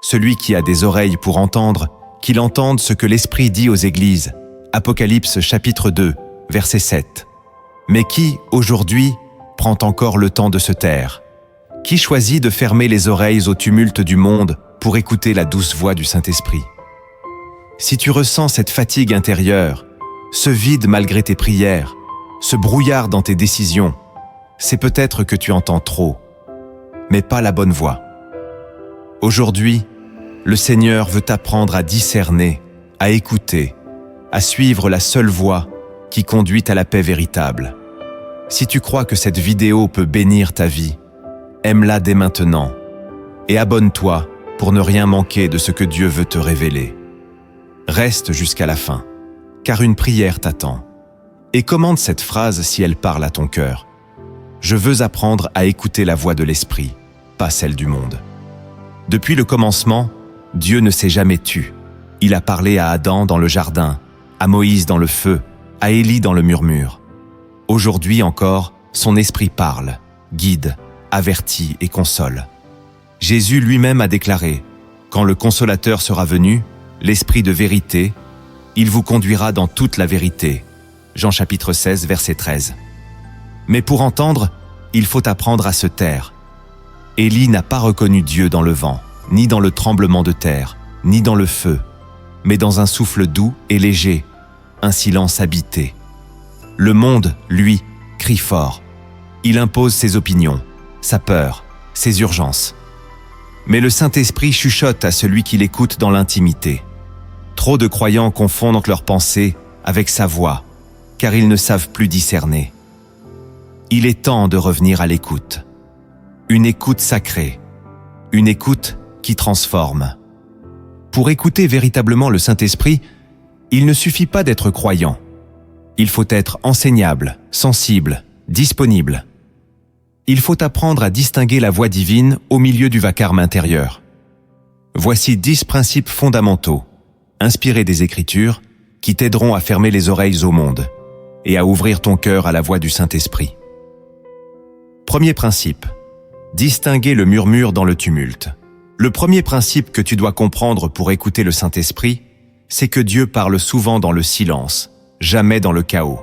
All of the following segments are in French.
Celui qui a des oreilles pour entendre, qu'il entende ce que l'Esprit dit aux églises. Apocalypse chapitre 2, verset 7. Mais qui, aujourd'hui, prend encore le temps de se taire? Qui choisit de fermer les oreilles au tumulte du monde pour écouter la douce voix du Saint-Esprit? Si tu ressens cette fatigue intérieure, ce vide malgré tes prières, ce brouillard dans tes décisions, c'est peut-être que tu entends trop, mais pas la bonne voix. Aujourd'hui, le Seigneur veut t'apprendre à discerner, à écouter, à suivre la seule voie qui conduit à la paix véritable. Si tu crois que cette vidéo peut bénir ta vie, aime-la dès maintenant et abonne-toi pour ne rien manquer de ce que Dieu veut te révéler. Reste jusqu'à la fin, car une prière t'attend. Et commande cette phrase si elle parle à ton cœur. Je veux apprendre à écouter la voix de l'Esprit, pas celle du monde. Depuis le commencement, Dieu ne s'est jamais tu. Il a parlé à Adam dans le jardin, à Moïse dans le feu, à Élie dans le murmure. Aujourd'hui encore, son esprit parle, guide, avertit et console. Jésus lui-même a déclaré, « Quand le Consolateur sera venu, l'Esprit de vérité, il vous conduira dans toute la vérité. » Jean chapitre 16, verset 13. Mais pour entendre, il faut apprendre à se taire. Élie n'a pas reconnu Dieu dans le vent, ni dans le tremblement de terre, ni dans le feu, mais dans un souffle doux et léger, un silence habité. Le monde, lui, crie fort. Il impose ses opinions, sa peur, ses urgences. Mais le Saint-Esprit chuchote à celui qui l'écoute dans l'intimité. Trop de croyants confondent leurs pensées avec sa voix, car ils ne savent plus discerner. Il est temps de revenir à l'écoute. Une écoute sacrée, une écoute qui transforme. Pour écouter véritablement le Saint-Esprit, il ne suffit pas d'être croyant. Il faut être enseignable, sensible, disponible. Il faut apprendre à distinguer la voix divine au milieu du vacarme intérieur. Voici 10 principes fondamentaux, inspirés des Écritures, qui t'aideront à fermer les oreilles au monde et à ouvrir ton cœur à la voix du Saint-Esprit. Premier principe, distinguer le murmure dans le tumulte. Le premier principe que tu dois comprendre pour écouter le Saint-Esprit, c'est que Dieu parle souvent dans le silence, jamais dans le chaos.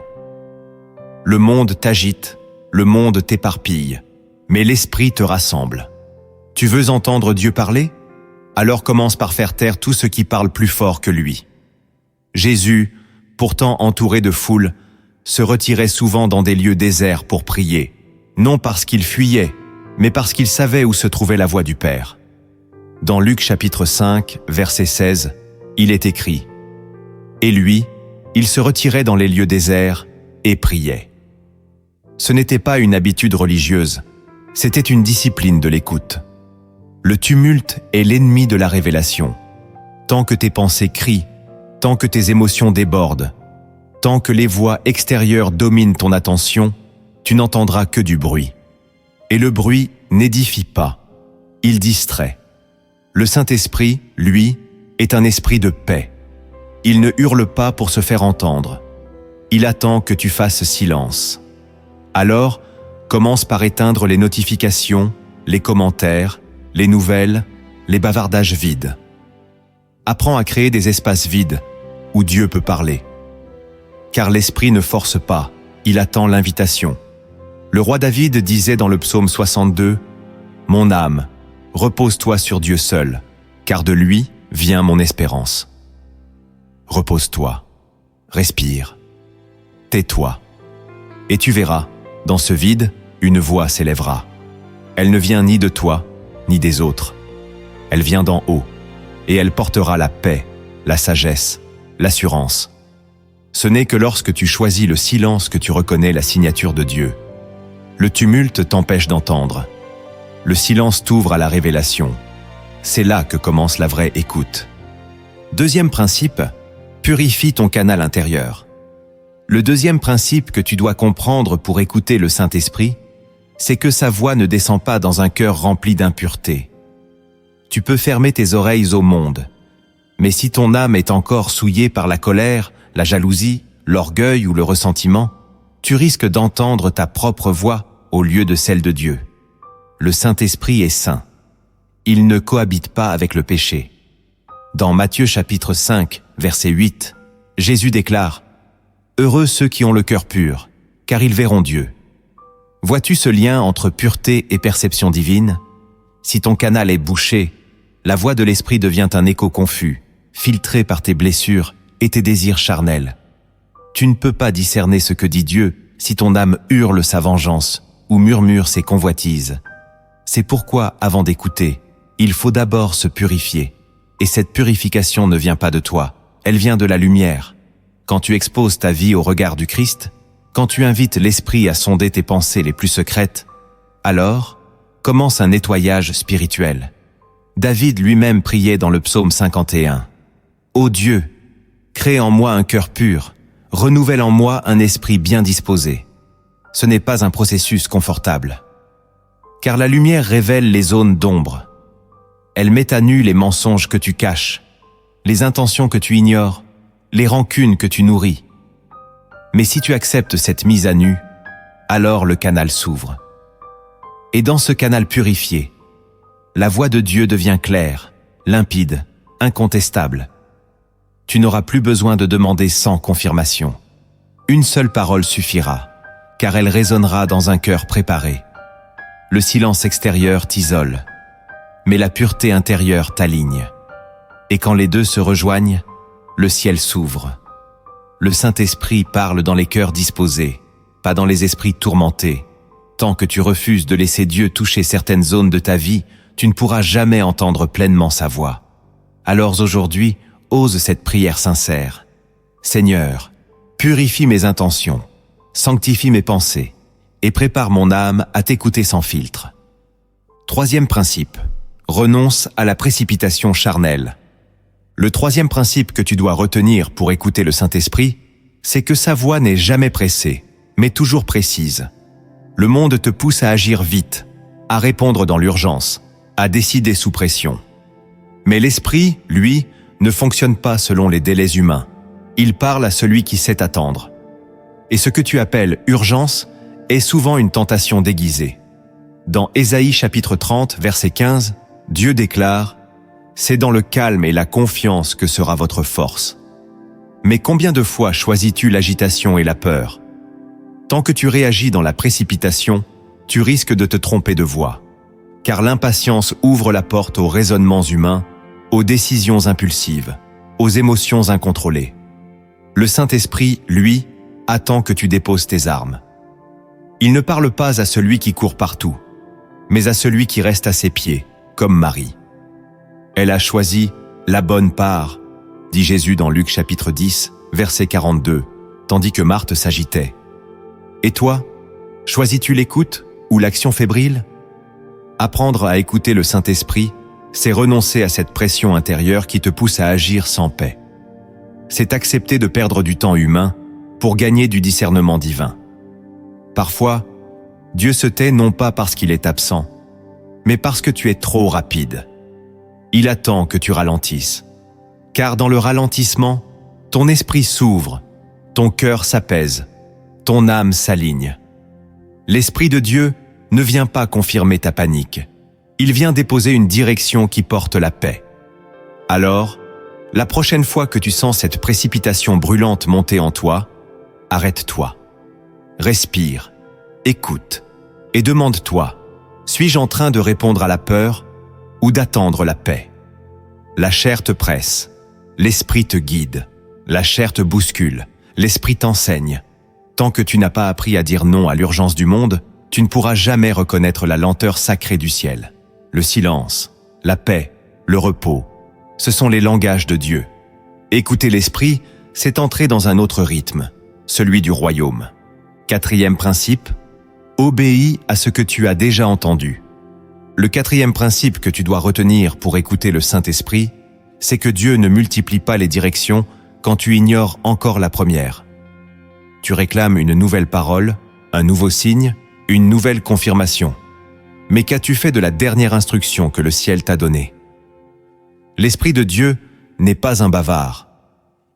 Le monde t'agite, le monde t'éparpille, mais l'Esprit te rassemble. Tu veux entendre Dieu parler? Alors commence par faire taire tout ce qui parle plus fort que lui. Jésus, pourtant entouré de foule, se retirait souvent dans des lieux déserts pour prier, non parce qu'il fuyait, mais parce qu'il savait où se trouvait la voix du Père. Dans Luc chapitre 5, verset 16, il est écrit « Et lui, il se retirait dans les lieux déserts et priait. » Ce n'était pas une habitude religieuse, c'était une discipline de l'écoute. Le tumulte est l'ennemi de la révélation. Tant que tes pensées crient, tant que tes émotions débordent, tant que les voix extérieures dominent ton attention, tu n'entendras que du bruit. Et le bruit n'édifie pas, il distrait. Le Saint-Esprit, lui, est un esprit de paix. Il ne hurle pas pour se faire entendre. Il attend que tu fasses silence. Alors, commence par éteindre les notifications, les commentaires, les nouvelles, les bavardages vides. Apprends à créer des espaces vides où Dieu peut parler. Car l'Esprit ne force pas, il attend l'invitation. Le roi David disait dans le psaume 62, « Mon âme, repose-toi sur Dieu seul, car de lui vient mon espérance. » Repose-toi, respire, tais-toi, et tu verras, dans ce vide, une voix s'élèvera. Elle ne vient ni de toi, ni des autres. Elle vient d'en haut, et elle portera la paix, la sagesse, l'assurance. Ce n'est que lorsque tu choisis le silence que tu reconnais la signature de Dieu. Le tumulte t'empêche d'entendre. Le silence t'ouvre à la révélation. C'est là que commence la vraie écoute. Deuxième principe, purifie ton canal intérieur. Le deuxième principe que tu dois comprendre pour écouter le Saint-Esprit, c'est que sa voix ne descend pas dans un cœur rempli d'impureté. Tu peux fermer tes oreilles au monde, mais si ton âme est encore souillée par la colère, la jalousie, l'orgueil ou le ressentiment, tu risques d'entendre ta propre voix au lieu de celle de Dieu. Le Saint-Esprit est saint. Il ne cohabite pas avec le péché. Dans Matthieu chapitre 5, verset 8, Jésus déclare « Heureux ceux qui ont le cœur pur, car ils verront Dieu ». Vois-tu ce lien entre pureté et perception divine? Si ton canal est bouché, la voix de l'esprit devient un écho confus, filtré par tes blessures et tes désirs charnels. Tu ne peux pas discerner ce que dit Dieu si ton âme hurle sa vengeance ou murmure ses convoitises. C'est pourquoi, avant d'écouter, il faut d'abord se purifier. Et cette purification ne vient pas de toi, elle vient de la lumière. Quand tu exposes ta vie au regard du Christ, quand tu invites l'esprit à sonder tes pensées les plus secrètes, alors commence un nettoyage spirituel. David lui-même priait dans le psaume 51. « Ô Dieu, crée en moi un cœur pur, renouvelle en moi un esprit bien disposé. » Ce n'est pas un processus confortable. Car la lumière révèle les zones d'ombre. Elle met à nu les mensonges que tu caches, les intentions que tu ignores, les rancunes que tu nourris. Mais si tu acceptes cette mise à nu, alors le canal s'ouvre. Et dans ce canal purifié, la voix de Dieu devient claire, limpide, incontestable. Tu n'auras plus besoin de demander sans confirmation. Une seule parole suffira, car elle résonnera dans un cœur préparé. Le silence extérieur t'isole, mais la pureté intérieure t'aligne. Et quand les deux se rejoignent, le ciel s'ouvre. Le Saint-Esprit parle dans les cœurs disposés, pas dans les esprits tourmentés. Tant que tu refuses de laisser Dieu toucher certaines zones de ta vie, tu ne pourras jamais entendre pleinement sa voix. Alors aujourd'hui, ose cette prière sincère. Seigneur, purifie mes intentions, sanctifie mes pensées et prépare mon âme à t'écouter sans filtre. Troisième principe, renonce à la précipitation charnelle. Le troisième principe que tu dois retenir pour écouter le Saint-Esprit, c'est que sa voix n'est jamais pressée, mais toujours précise. Le monde te pousse à agir vite, à répondre dans l'urgence, à décider sous pression. Mais l'Esprit, lui, ne fonctionne pas selon les délais humains. Il parle à celui qui sait attendre. Et ce que tu appelles urgence est souvent une tentation déguisée. Dans Ésaïe chapitre 30, verset 15, Dieu déclare « C'est dans le calme et la confiance que sera votre force. » Mais combien de fois choisis-tu l'agitation et la peur? Tant que tu réagis dans la précipitation, tu risques de te tromper de voie. Car l'impatience ouvre la porte aux raisonnements humains, aux décisions impulsives, aux émotions incontrôlées. Le Saint-Esprit, lui, attend que tu déposes tes armes. Il ne parle pas à celui qui court partout, mais à celui qui reste à ses pieds, comme Marie. Elle a choisi la bonne part, dit Jésus dans Luc chapitre 10, verset 42, tandis que Marthe s'agitait. Et toi, choisis-tu l'écoute ou l'action fébrile? Apprendre à écouter le Saint-Esprit, c'est renoncer à cette pression intérieure qui te pousse à agir sans paix. C'est accepter de perdre du temps humain pour gagner du discernement divin. Parfois, Dieu se tait non pas parce qu'il est absent, mais parce que tu es trop rapide. Il attend que tu ralentisses. Car dans le ralentissement, ton esprit s'ouvre, ton cœur s'apaise, ton âme s'aligne. L'Esprit de Dieu ne vient pas confirmer ta panique. Il vient déposer une direction qui porte la paix. Alors, la prochaine fois que tu sens cette précipitation brûlante monter en toi, arrête-toi. Respire, écoute et demande-toi, suis-je en train de répondre à la peur ou d'attendre la paix? La chair te presse, l'esprit te guide, la chair te bouscule, l'esprit t'enseigne. Tant que tu n'as pas appris à dire non à l'urgence du monde, tu ne pourras jamais reconnaître la lenteur sacrée du ciel. Le silence, la paix, le repos, ce sont les langages de Dieu. Écouter l'esprit, c'est entrer dans un autre rythme, celui du royaume. Quatrième principe, obéis à ce que tu as déjà entendu. Le quatrième principe que tu dois retenir pour écouter le Saint-Esprit, c'est que Dieu ne multiplie pas les directions quand tu ignores encore la première. Tu réclames une nouvelle parole, un nouveau signe, une nouvelle confirmation. Mais qu'as-tu fait de la dernière instruction que le ciel t'a donnée? L'Esprit de Dieu n'est pas un bavard.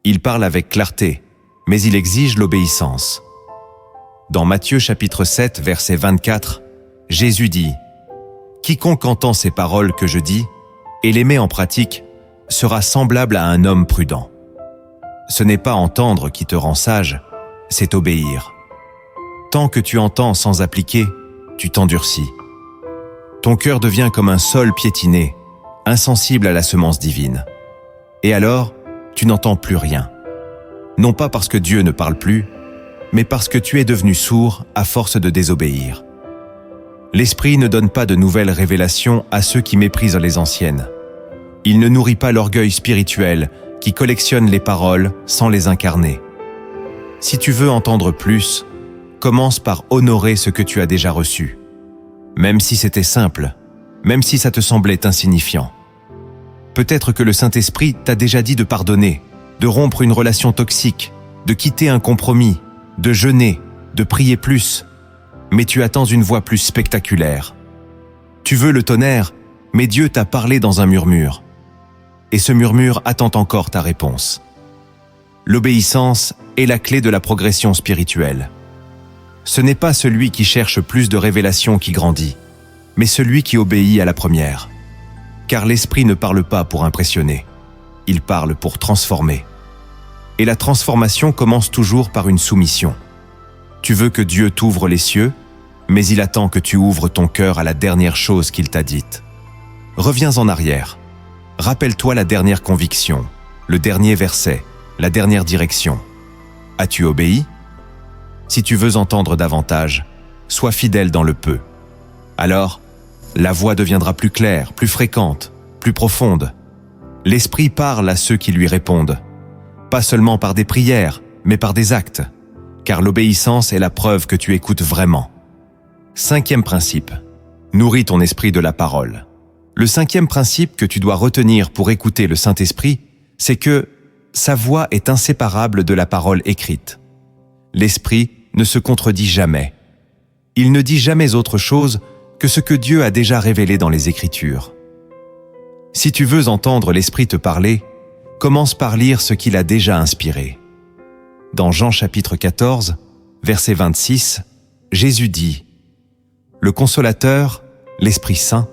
Il parle avec clarté, mais il exige l'obéissance. Dans Matthieu chapitre 7, verset 24, Jésus dit « Quiconque entend ces paroles que je dis et les met en pratique sera semblable à un homme prudent. Ce n'est pas entendre qui te rend sage, c'est obéir. Tant que tu entends sans appliquer, tu t'endurcis. Ton cœur devient comme un sol piétiné, insensible à la semence divine. Et alors, tu n'entends plus rien. Non pas parce que Dieu ne parle plus, mais parce que tu es devenu sourd à force de désobéir. L'Esprit ne donne pas de nouvelles révélations à ceux qui méprisent les anciennes. Il ne nourrit pas l'orgueil spirituel qui collectionne les paroles sans les incarner. Si tu veux entendre plus, commence par honorer ce que tu as déjà reçu. Même si c'était simple, même si ça te semblait insignifiant. Peut-être que le Saint-Esprit t'a déjà dit de pardonner, de rompre une relation toxique, de quitter un compromis, de jeûner, de prier plus. Mais tu attends une voix plus spectaculaire. Tu veux le tonnerre, mais Dieu t'a parlé dans un murmure. Et ce murmure attend encore ta réponse. L'obéissance est la clé de la progression spirituelle. Ce n'est pas celui qui cherche plus de révélations qui grandit, mais celui qui obéit à la première. Car l'Esprit ne parle pas pour impressionner, il parle pour transformer. Et la transformation commence toujours par une soumission. Tu veux que Dieu t'ouvre les cieux, mais il attend que tu ouvres ton cœur à la dernière chose qu'il t'a dite. Reviens en arrière. Rappelle-toi la dernière conviction, le dernier verset, la dernière direction. As-tu obéi? Si tu veux entendre davantage, sois fidèle dans le peu. Alors, la voix deviendra plus claire, plus fréquente, plus profonde. L'Esprit parle à ceux qui lui répondent, pas seulement par des prières, mais par des actes, car l'obéissance est la preuve que tu écoutes vraiment. 5e principe. Nourris ton esprit de la parole. Le 5e principe que tu dois retenir pour écouter le Saint-Esprit, c'est que sa voix est inséparable de la parole écrite. L'Esprit ne se contredit jamais. Il ne dit jamais autre chose que ce que Dieu a déjà révélé dans les Écritures. Si tu veux entendre l'Esprit te parler, commence par lire ce qu'il a déjà inspiré. Dans Jean chapitre 14, verset 26, Jésus dit « Le Consolateur, l'Esprit Saint,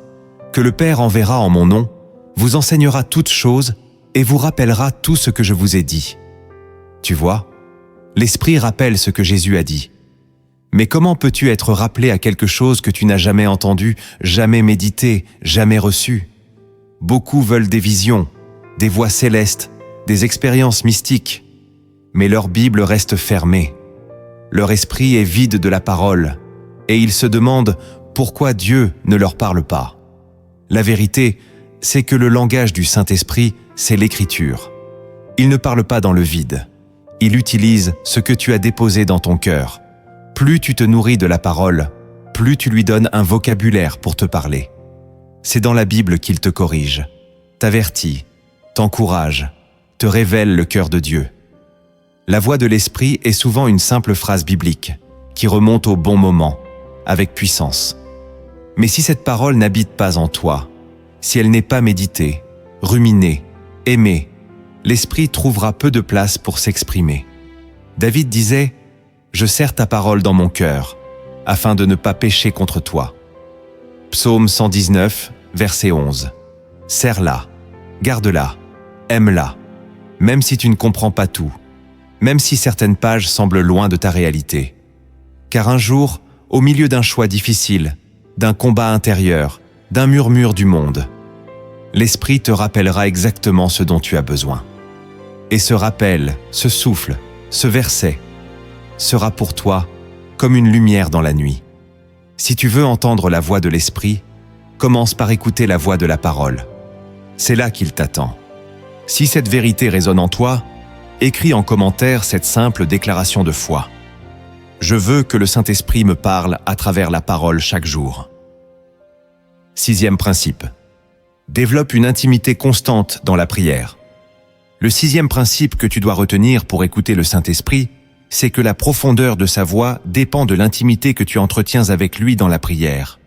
que le Père enverra en mon nom, vous enseignera toutes choses et vous rappellera tout ce que je vous ai dit. » Tu vois, l'Esprit rappelle ce que Jésus a dit. Mais comment peux-tu être rappelé à quelque chose que tu n'as jamais entendu, jamais médité, jamais reçu? Beaucoup veulent des visions, des voix célestes, des expériences mystiques, mais leur Bible reste fermée. Leur esprit est vide de la parole, et ils se demandent pourquoi Dieu ne leur parle pas. La vérité, c'est que le langage du Saint-Esprit, c'est l'Écriture. Il ne parle pas dans le vide. Il utilise ce que tu as déposé dans ton cœur. Plus tu te nourris de la parole, plus tu lui donnes un vocabulaire pour te parler. C'est dans la Bible qu'il te corrige, t'avertit, t'encourage, te révèle le cœur de Dieu. La voix de l'Esprit est souvent une simple phrase biblique qui remonte au bon moment, avec puissance. Mais si cette parole n'habite pas en toi, si elle n'est pas méditée, ruminée, aimée, l'Esprit trouvera peu de place pour s'exprimer. David disait « Je serre ta parole dans mon cœur, afin de ne pas pécher contre toi. » Psaume 119, verset 11. Serre-la, garde-la, aime-la, même si tu ne comprends pas tout, même si certaines pages semblent loin de ta réalité. Car un jour, au milieu d'un choix difficile, d'un combat intérieur, d'un murmure du monde, l'Esprit te rappellera exactement ce dont tu as besoin. Et ce rappel, ce souffle, ce verset, sera pour toi comme une lumière dans la nuit. Si tu veux entendre la voix de l'Esprit, commence par écouter la voix de la parole. C'est là qu'il t'attend. Si cette vérité résonne en toi, écris en commentaire cette simple déclaration de foi. Je veux que le Saint-Esprit me parle à travers la parole chaque jour. 6e principe. Développe une intimité constante dans la prière. Le 6e principe que tu dois retenir pour écouter le Saint-Esprit, c'est que la profondeur de sa voix dépend de l'intimité que tu entretiens avec lui dans la prière.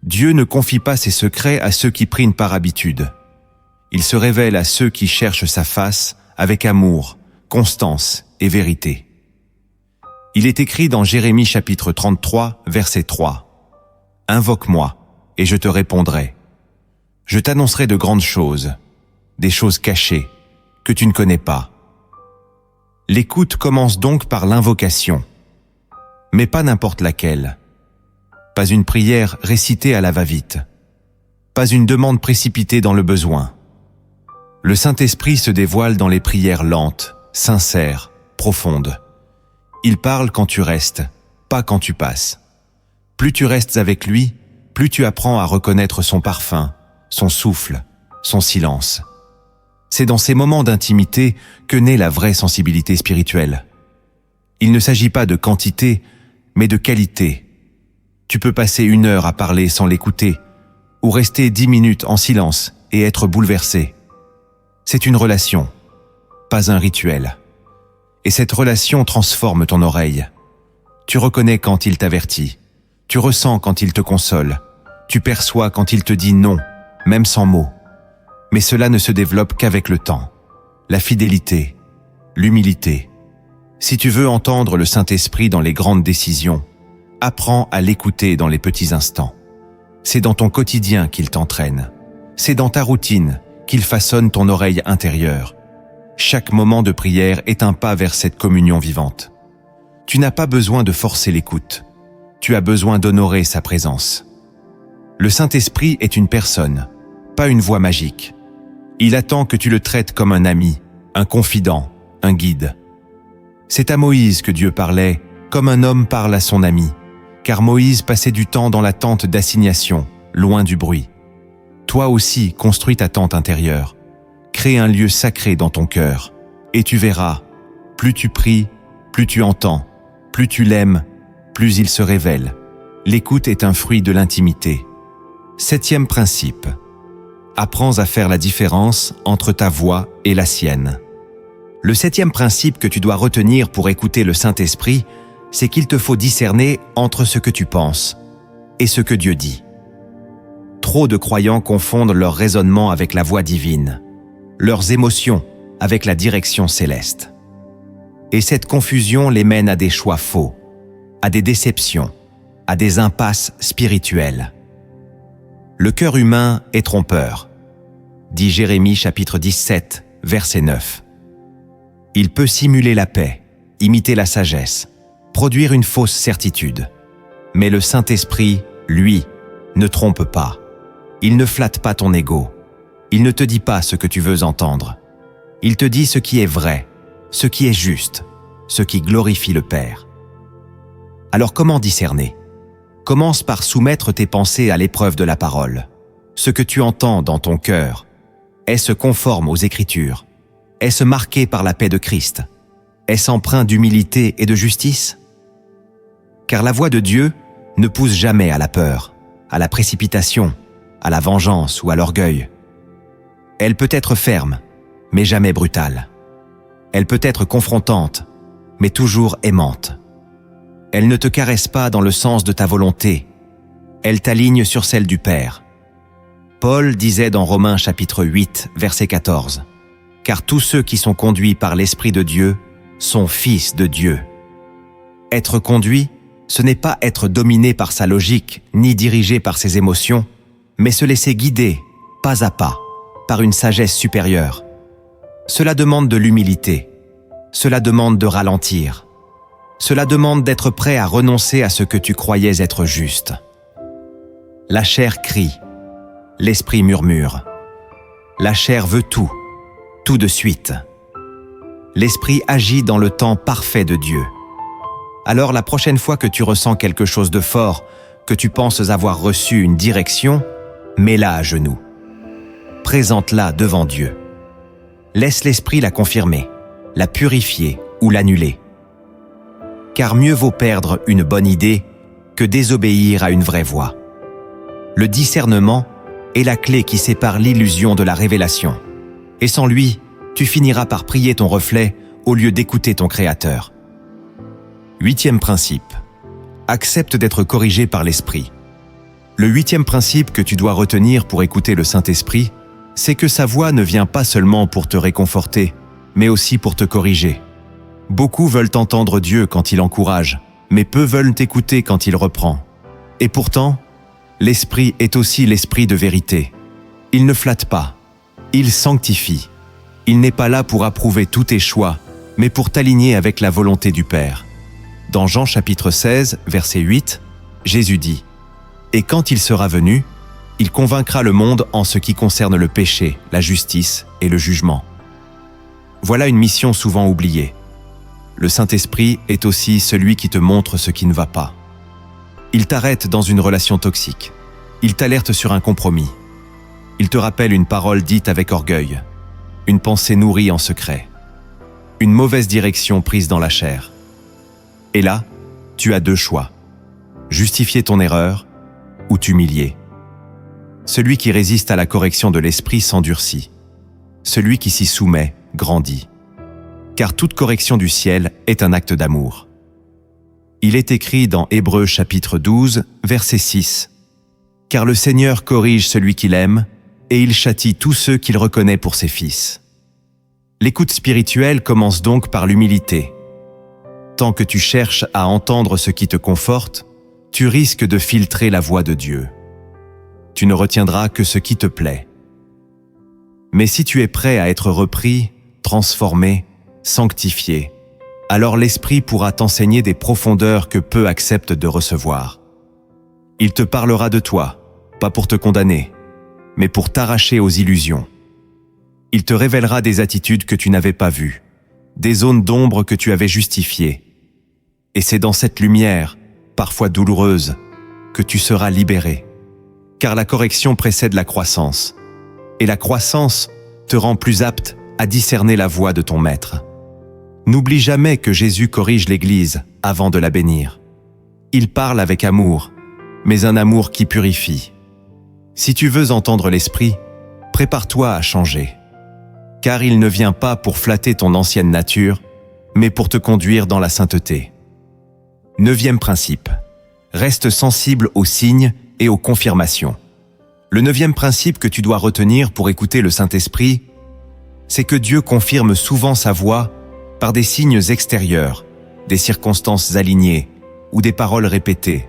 Dieu ne confie pas ses secrets à ceux qui prient par habitude. Il se révèle à ceux qui cherchent sa face avec amour, constance et vérité. Il est écrit dans Jérémie chapitre 33, verset 3. « Invoque-moi, et je te répondrai. Je t'annoncerai de grandes choses, des choses cachées, que tu ne connais pas. L'écoute commence donc par l'invocation, mais pas n'importe laquelle. Pas une prière récitée à la va-vite, pas une demande précipitée dans le besoin. Le Saint-Esprit se dévoile dans les prières lentes, sincères, profondes. Il parle quand tu restes, pas quand tu passes. Plus tu restes avec lui, plus tu apprends à reconnaître son parfum, son souffle, son silence. C'est dans ces moments d'intimité que naît la vraie sensibilité spirituelle. Il ne s'agit pas de quantité, mais de qualité. Tu peux passer 1 heure à parler sans l'écouter, ou rester 10 minutes en silence et être bouleversé. C'est une relation, pas un rituel. Et cette relation transforme ton oreille. Tu reconnais quand il t'avertit, tu ressens quand il te console, tu perçois quand il te dit non, même sans mots. Mais cela ne se développe qu'avec le temps. La fidélité, l'humilité. Si tu veux entendre le Saint-Esprit dans les grandes décisions, apprends à l'écouter dans les petits instants. C'est dans ton quotidien qu'il t'entraîne. C'est dans ta routine qu'il façonne ton oreille intérieure. Chaque moment de prière est un pas vers cette communion vivante. Tu n'as pas besoin de forcer l'écoute. Tu as besoin d'honorer sa présence. Le Saint-Esprit est une personne, pas une voix magique. Il attend que tu le traites comme un ami, un confident, un guide. C'est à Moïse que Dieu parlait, comme un homme parle à son ami, car Moïse passait du temps dans la tente d'assignation, loin du bruit. Toi aussi, construis ta tente intérieure. Crée un lieu sacré dans ton cœur. Et tu verras, plus tu pries, plus tu entends, plus tu l'aimes, plus il se révèle. L'écoute est un fruit de l'intimité. 7e principe. Apprends à faire la différence entre ta voix et la sienne. Le 7e principe que tu dois retenir pour écouter le Saint-Esprit, c'est qu'il te faut discerner entre ce que tu penses et ce que Dieu dit. Trop de croyants confondent leur raisonnement avec la voix divine, leurs émotions avec la direction céleste. Et cette confusion les mène à des choix faux, à des déceptions, à des impasses spirituelles. Le cœur humain est trompeur, dit Jérémie chapitre 17, verset 9. Il peut simuler la paix, imiter la sagesse, produire une fausse certitude. Mais le Saint-Esprit, lui, ne trompe pas. Il ne flatte pas ton ego. Il ne te dit pas ce que tu veux entendre. Il te dit ce qui est vrai, ce qui est juste, ce qui glorifie le Père. Alors comment discerner ? Commence par soumettre tes pensées à l'épreuve de la parole. Ce que tu entends dans ton cœur, est-ce conforme aux Écritures ? Est-ce marqué par la paix de Christ ? Est-ce empreint d'humilité et de justice ? Car la voix de Dieu ne pousse jamais à la peur, à la précipitation, à la vengeance ou à l'orgueil. Elle peut être ferme, mais jamais brutale. Elle peut être confrontante, mais toujours aimante. Elle ne te caresse pas dans le sens de ta volonté. Elle t'aligne sur celle du Père. Paul disait dans Romains chapitre 8, verset 14, « Car tous ceux qui sont conduits par l'Esprit de Dieu sont fils de Dieu. » Être conduit, ce n'est pas être dominé par sa logique, ni dirigé par ses émotions, mais se laisser guider, pas à pas, par une sagesse supérieure. Cela demande de l'humilité. Cela demande de ralentir. Cela demande d'être prêt à renoncer à ce que tu croyais être juste. La chair crie. L'esprit murmure. La chair veut tout de suite. L'esprit agit dans le temps parfait de Dieu. Alors la prochaine fois que tu ressens quelque chose de fort, que tu penses avoir reçu une direction, mets-la à genoux. Présente-la devant Dieu. Laisse l'esprit la confirmer, la purifier ou l'annuler. Car mieux vaut perdre une bonne idée que désobéir à une vraie voix. Le discernement est la clé qui sépare l'illusion de la révélation. Et sans lui, tu finiras par prier ton reflet au lieu d'écouter ton Créateur. 8e principe. Accepte d'être corrigé par l'Esprit. Le 8e principe que tu dois retenir pour écouter le Saint-Esprit, c'est que sa voix ne vient pas seulement pour te réconforter, mais aussi pour te corriger. Beaucoup veulent entendre Dieu quand il encourage, mais peu veulent t'écouter quand il reprend. Et pourtant, l'Esprit est aussi l'Esprit de vérité. Il ne flatte pas, il sanctifie. Il n'est pas là pour approuver tous tes choix, mais pour t'aligner avec la volonté du Père. Dans Jean chapitre 16, verset 8, Jésus dit « Et quand il sera venu, il convaincra le monde en ce qui concerne le péché, la justice et le jugement. » Voilà une mission souvent oubliée. Le Saint-Esprit est aussi celui qui te montre ce qui ne va pas. Il t'arrête dans une relation toxique. Il t'alerte sur un compromis. Il te rappelle une parole dite avec orgueil, une pensée nourrie en secret, une mauvaise direction prise dans la chair. Et là, tu as deux choix. Justifier ton erreur ou t'humilier. Celui qui résiste à la correction de l'esprit s'endurcit. Celui qui s'y soumet grandit. Car toute correction du ciel est un acte d'amour. Il est écrit dans Hébreux chapitre 12, verset 6. « Car le Seigneur corrige celui qu'il aime, et il châtie tous ceux qu'il reconnaît pour ses fils. » L'écoute spirituelle commence donc par l'humilité. Tant que tu cherches à entendre ce qui te conforte, tu risques de filtrer la voix de Dieu. Tu ne retiendras que ce qui te plaît. Mais si tu es prêt à être repris, transformé, sanctifié, alors l'Esprit pourra t'enseigner des profondeurs que peu acceptent de recevoir. Il te parlera de toi, pas pour te condamner, mais pour t'arracher aux illusions. Il te révélera des attitudes que tu n'avais pas vues, des zones d'ombre que tu avais justifiées. Et c'est dans cette lumière, parfois douloureuse, que tu seras libéré. Car la correction précède la croissance, et la croissance te rend plus apte à discerner la voix de ton Maître. N'oublie jamais que Jésus corrige l'Église avant de la bénir. Il parle avec amour, mais un amour qui purifie. Si tu veux entendre l'Esprit, prépare-toi à changer. Car il ne vient pas pour flatter ton ancienne nature, mais pour te conduire dans la sainteté. 9e principe. Reste sensible aux signes et aux confirmations. Le 9e principe que tu dois retenir pour écouter le Saint-Esprit, c'est que Dieu confirme souvent sa voix par des signes extérieurs, des circonstances alignées ou des paroles répétées.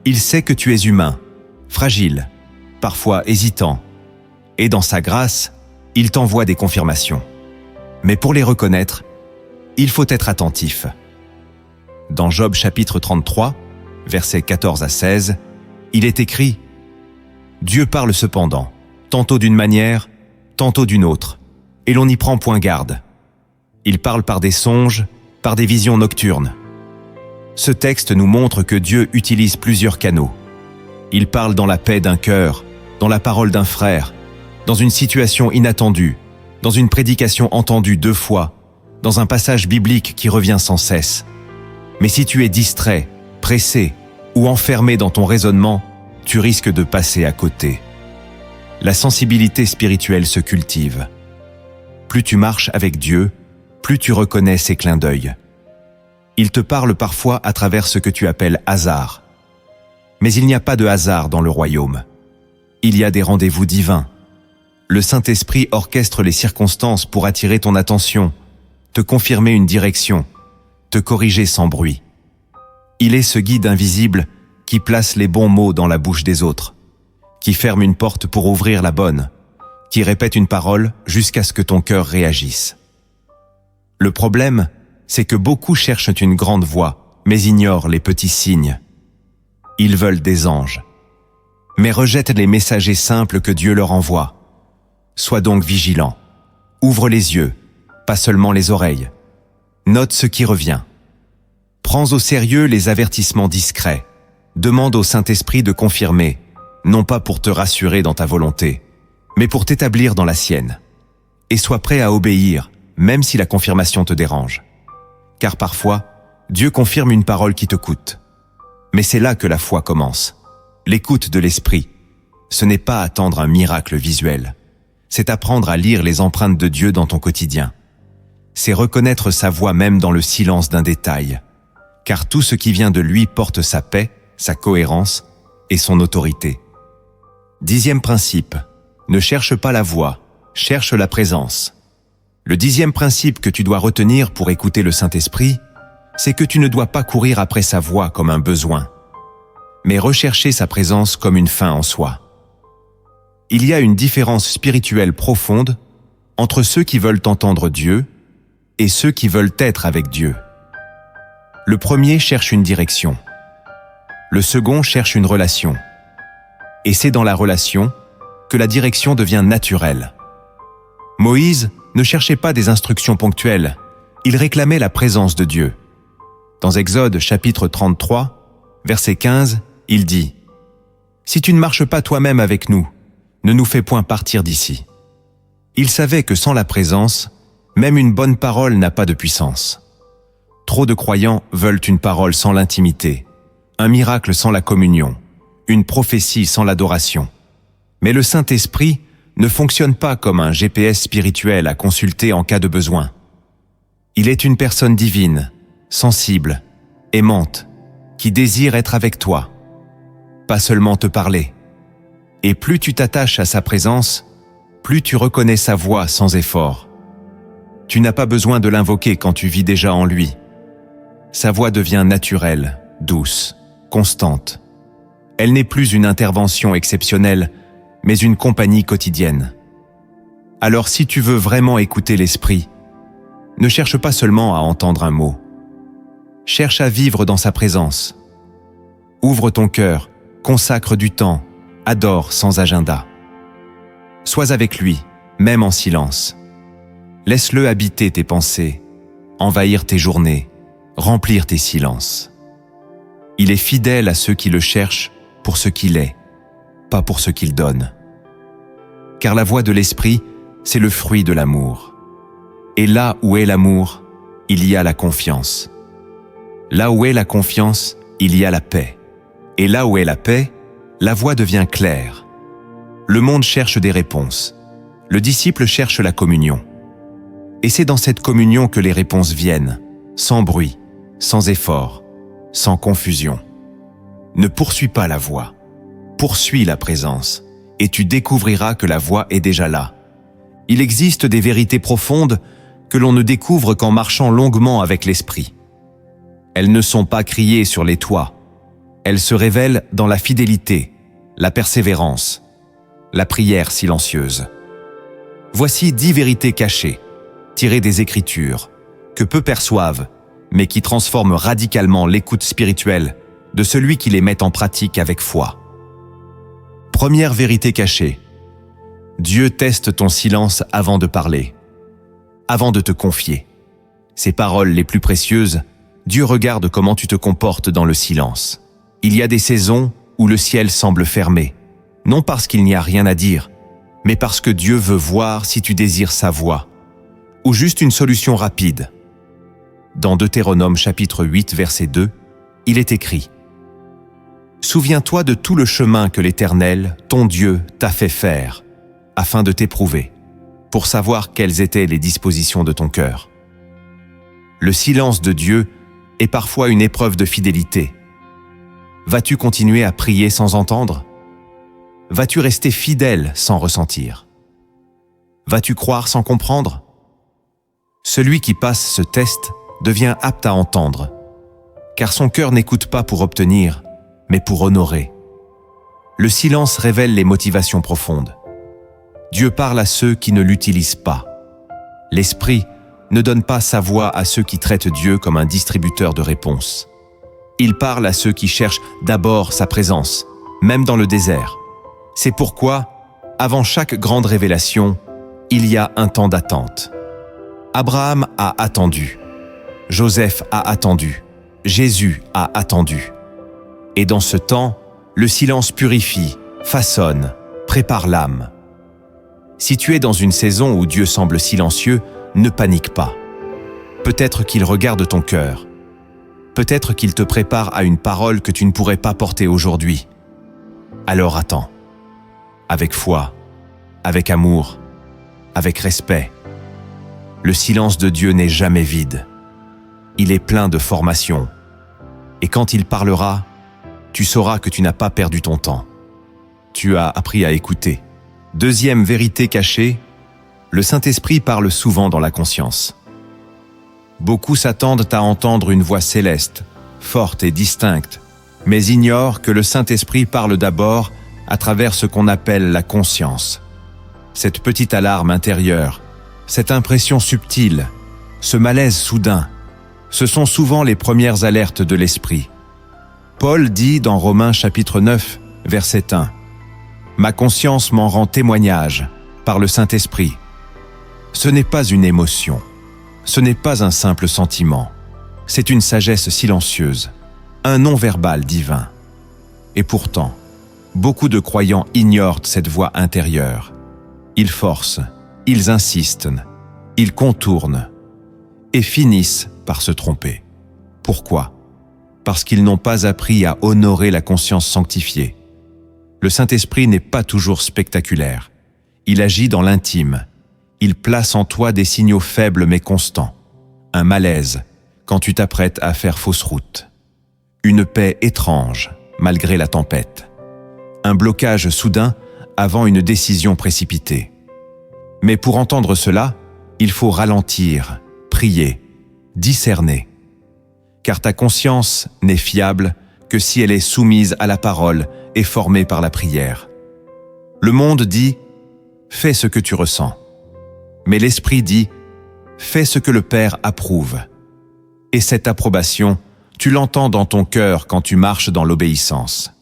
Il sait que tu es humain, fragile, parfois hésitant, et dans sa grâce, il t'envoie des confirmations. Mais pour les reconnaître, il faut être attentif. Dans Job chapitre 33, versets 14 à 16, il est écrit « Dieu parle cependant, tantôt d'une manière, tantôt d'une autre, et l'on n'y prend point garde. Il parle par des songes, par des visions nocturnes. » Ce texte nous montre que Dieu utilise plusieurs canaux. Il parle dans la paix d'un cœur, dans la parole d'un frère, dans une situation inattendue, dans une prédication entendue 2 fois, dans un passage biblique qui revient sans cesse. Mais si tu es distrait, pressé ou enfermé dans ton raisonnement, tu risques de passer à côté. La sensibilité spirituelle se cultive. Plus tu marches avec Dieu, plus tu reconnais ses clins d'œil. Il te parle parfois à travers ce que tu appelles hasard. Mais il n'y a pas de hasard dans le royaume. Il y a des rendez-vous divins. Le Saint-Esprit orchestre les circonstances pour attirer ton attention, te confirmer une direction, te corriger sans bruit. Il est ce guide invisible qui place les bons mots dans la bouche des autres, qui ferme une porte pour ouvrir la bonne, qui répète une parole jusqu'à ce que ton cœur réagisse. Le problème, c'est que beaucoup cherchent une grande voix, mais ignorent les petits signes. Ils veulent des anges, mais rejettent les messagers simples que Dieu leur envoie. Sois donc vigilant. Ouvre les yeux, pas seulement les oreilles. Note ce qui revient. Prends au sérieux les avertissements discrets. Demande au Saint-Esprit de confirmer, non pas pour te rassurer dans ta volonté, mais pour t'établir dans la sienne. Et sois prêt à obéir, même si la confirmation te dérange. Car parfois, Dieu confirme une parole qui te coûte. Mais c'est là que la foi commence. L'écoute de l'Esprit. Ce n'est pas attendre un miracle visuel. C'est apprendre à lire les empreintes de Dieu dans ton quotidien. C'est reconnaître sa voix même dans le silence d'un détail. Car tout ce qui vient de lui porte sa paix, sa cohérence et son autorité. 10e principe. Ne cherche pas la voix, cherche la présence. Le 10e principe que tu dois retenir pour écouter le Saint-Esprit, c'est que tu ne dois pas courir après sa voix comme un besoin, mais rechercher sa présence comme une fin en soi. Il y a une différence spirituelle profonde entre ceux qui veulent entendre Dieu et ceux qui veulent être avec Dieu. Le premier cherche une direction. Le second cherche une relation. Et c'est dans la relation que la direction devient naturelle. Moïse ne cherchait pas des instructions ponctuelles, il réclamait la présence de Dieu. Dans Exode chapitre 33, verset 15, il dit « Si tu ne marches pas toi-même avec nous, ne nous fais point partir d'ici. » Il savait que sans la présence, même une bonne parole n'a pas de puissance. Trop de croyants veulent une parole sans l'intimité, un miracle sans la communion, une prophétie sans l'adoration. Mais le Saint-Esprit ne fonctionne pas comme un GPS spirituel à consulter en cas de besoin. Il est une personne divine, sensible, aimante, qui désire être avec toi, pas seulement te parler. Et plus tu t'attaches à sa présence, plus tu reconnais sa voix sans effort. Tu n'as pas besoin de l'invoquer quand tu vis déjà en lui. Sa voix devient naturelle, douce, constante. Elle n'est plus une intervention exceptionnelle, mais une compagnie quotidienne. Alors si tu veux vraiment écouter l'Esprit, ne cherche pas seulement à entendre un mot. Cherche à vivre dans sa présence. Ouvre ton cœur, consacre du temps, adore sans agenda. Sois avec lui, même en silence. Laisse-le habiter tes pensées, envahir tes journées, remplir tes silences. Il est fidèle à ceux qui le cherchent pour ce qu'il est, pas pour ce qu'il donne. Car la voix de l'Esprit, c'est le fruit de l'amour. Et là où est l'amour, il y a la confiance. Là où est la confiance, il y a la paix. Et là où est la paix, la voie devient claire. Le monde cherche des réponses. Le disciple cherche la communion. Et c'est dans cette communion que les réponses viennent, sans bruit, sans effort, sans confusion. Ne poursuis pas la voie, poursuis la présence, et tu découvriras que la voie est déjà là. Il existe des vérités profondes que l'on ne découvre qu'en marchant longuement avec l'Esprit. Elles ne sont pas criées sur les toits. Elles se révèlent dans la fidélité, la persévérance, la prière silencieuse. Voici 10 vérités cachées, tirées des Écritures, que peu perçoivent, mais qui transforment radicalement l'écoute spirituelle de celui qui les met en pratique avec foi. Première vérité cachée. Dieu teste ton silence avant de parler, avant de te confier. Ces paroles les plus précieuses, Dieu regarde comment tu te comportes dans le silence. Il y a des saisons où le ciel semble fermé, non parce qu'il n'y a rien à dire, mais parce que Dieu veut voir si tu désires sa voix, ou juste une solution rapide. Dans Deutéronome chapitre 8, verset 2, il est écrit « Souviens-toi de tout le chemin que l'Éternel, ton Dieu, t'a fait faire, afin de t'éprouver, pour savoir quelles étaient les dispositions de ton cœur. » Le silence de Dieu est parfois une épreuve de fidélité. Vas-tu continuer à prier sans entendre? Vas-tu rester fidèle sans ressentir? Vas-tu croire sans comprendre? Celui qui passe ce test devient apte à entendre, car son cœur n'écoute pas pour obtenir, mais pour honorer. Le silence révèle les motivations profondes. Dieu parle à ceux qui ne l'utilisent pas. L'Esprit ne donne pas sa voix à ceux qui traitent Dieu comme un distributeur de réponses. Il parle à ceux qui cherchent d'abord sa présence, même dans le désert. C'est pourquoi, avant chaque grande révélation, il y a un temps d'attente. Abraham a attendu. Joseph a attendu. Jésus a attendu. Et dans ce temps, le silence purifie, façonne, prépare l'âme. Si tu es dans une saison où Dieu semble silencieux, ne panique pas. Peut-être qu'il regarde ton cœur. Peut-être qu'il te prépare à une parole que tu ne pourrais pas porter aujourd'hui. Alors attends. Avec foi, avec amour, avec respect. Le silence de Dieu n'est jamais vide. Il est plein de formation. Et quand il parlera, tu sauras que tu n'as pas perdu ton temps. Tu as appris à écouter. Deuxième vérité cachée, le Saint-Esprit parle souvent dans la conscience. Beaucoup s'attendent à entendre une voix céleste, forte et distincte, mais ignorent que le Saint-Esprit parle d'abord à travers ce qu'on appelle la conscience. Cette petite alarme intérieure, cette impression subtile, ce malaise soudain, ce sont souvent les premières alertes de l'esprit. Paul dit dans Romains chapitre 9, verset 1, « Ma conscience m'en rend témoignage par le Saint-Esprit. » Ce n'est pas une émotion, ce n'est pas un simple sentiment, c'est une sagesse silencieuse, un non-verbal divin. Et pourtant, beaucoup de croyants ignorent cette voix intérieure. Ils forcent, ils insistent, ils contournent et finissent par se tromper. Pourquoi ? Parce qu'ils n'ont pas appris à honorer la conscience sanctifiée. Le Saint-Esprit n'est pas toujours spectaculaire. Il agit dans l'intime. Il place en toi des signaux faibles mais constants. Un malaise quand tu t'apprêtes à faire fausse route. Une paix étrange malgré la tempête. Un blocage soudain avant une décision précipitée. Mais pour entendre cela, il faut ralentir, prier, discerner. Car ta conscience n'est fiable que si elle est soumise à la parole et formée par la prière. Le monde dit « fais ce que tu ressens ». Mais l'Esprit dit « fais ce que le Père approuve ». Et cette approbation, tu l'entends dans ton cœur quand tu marches dans l'obéissance.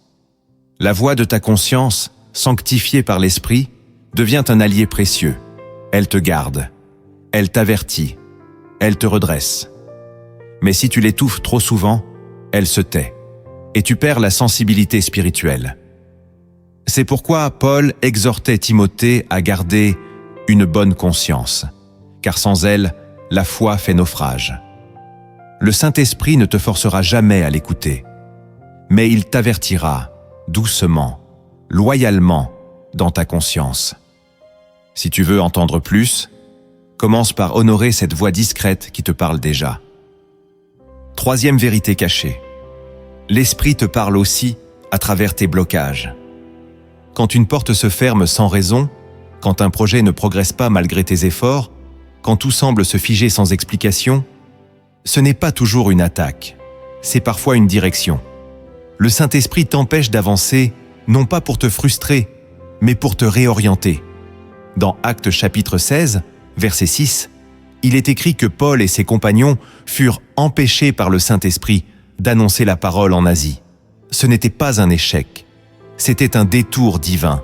La voix de ta conscience, sanctifiée par l'Esprit, devient un allié précieux. Elle te garde, elle t'avertit, elle te redresse. Mais si tu l'étouffes trop souvent, elle se tait, et tu perds la sensibilité spirituelle. C'est pourquoi Paul exhortait Timothée à garder une bonne conscience, car sans elle, la foi fait naufrage. Le Saint-Esprit ne te forcera jamais à l'écouter, mais il t'avertira doucement, loyalement, dans ta conscience. Si tu veux entendre plus, commence par honorer cette voix discrète qui te parle déjà. Troisième vérité cachée. L'Esprit te parle aussi à travers tes blocages. Quand une porte se ferme sans raison, quand un projet ne progresse pas malgré tes efforts, quand tout semble se figer sans explication, ce n'est pas toujours une attaque, c'est parfois une direction. Le Saint-Esprit t'empêche d'avancer, non pas pour te frustrer, mais pour te réorienter. Dans Actes chapitre 16, verset 6, il est écrit que Paul et ses compagnons furent empêchés par le Saint-Esprit d'annoncer la parole en Asie. Ce n'était pas un échec, c'était un détour divin.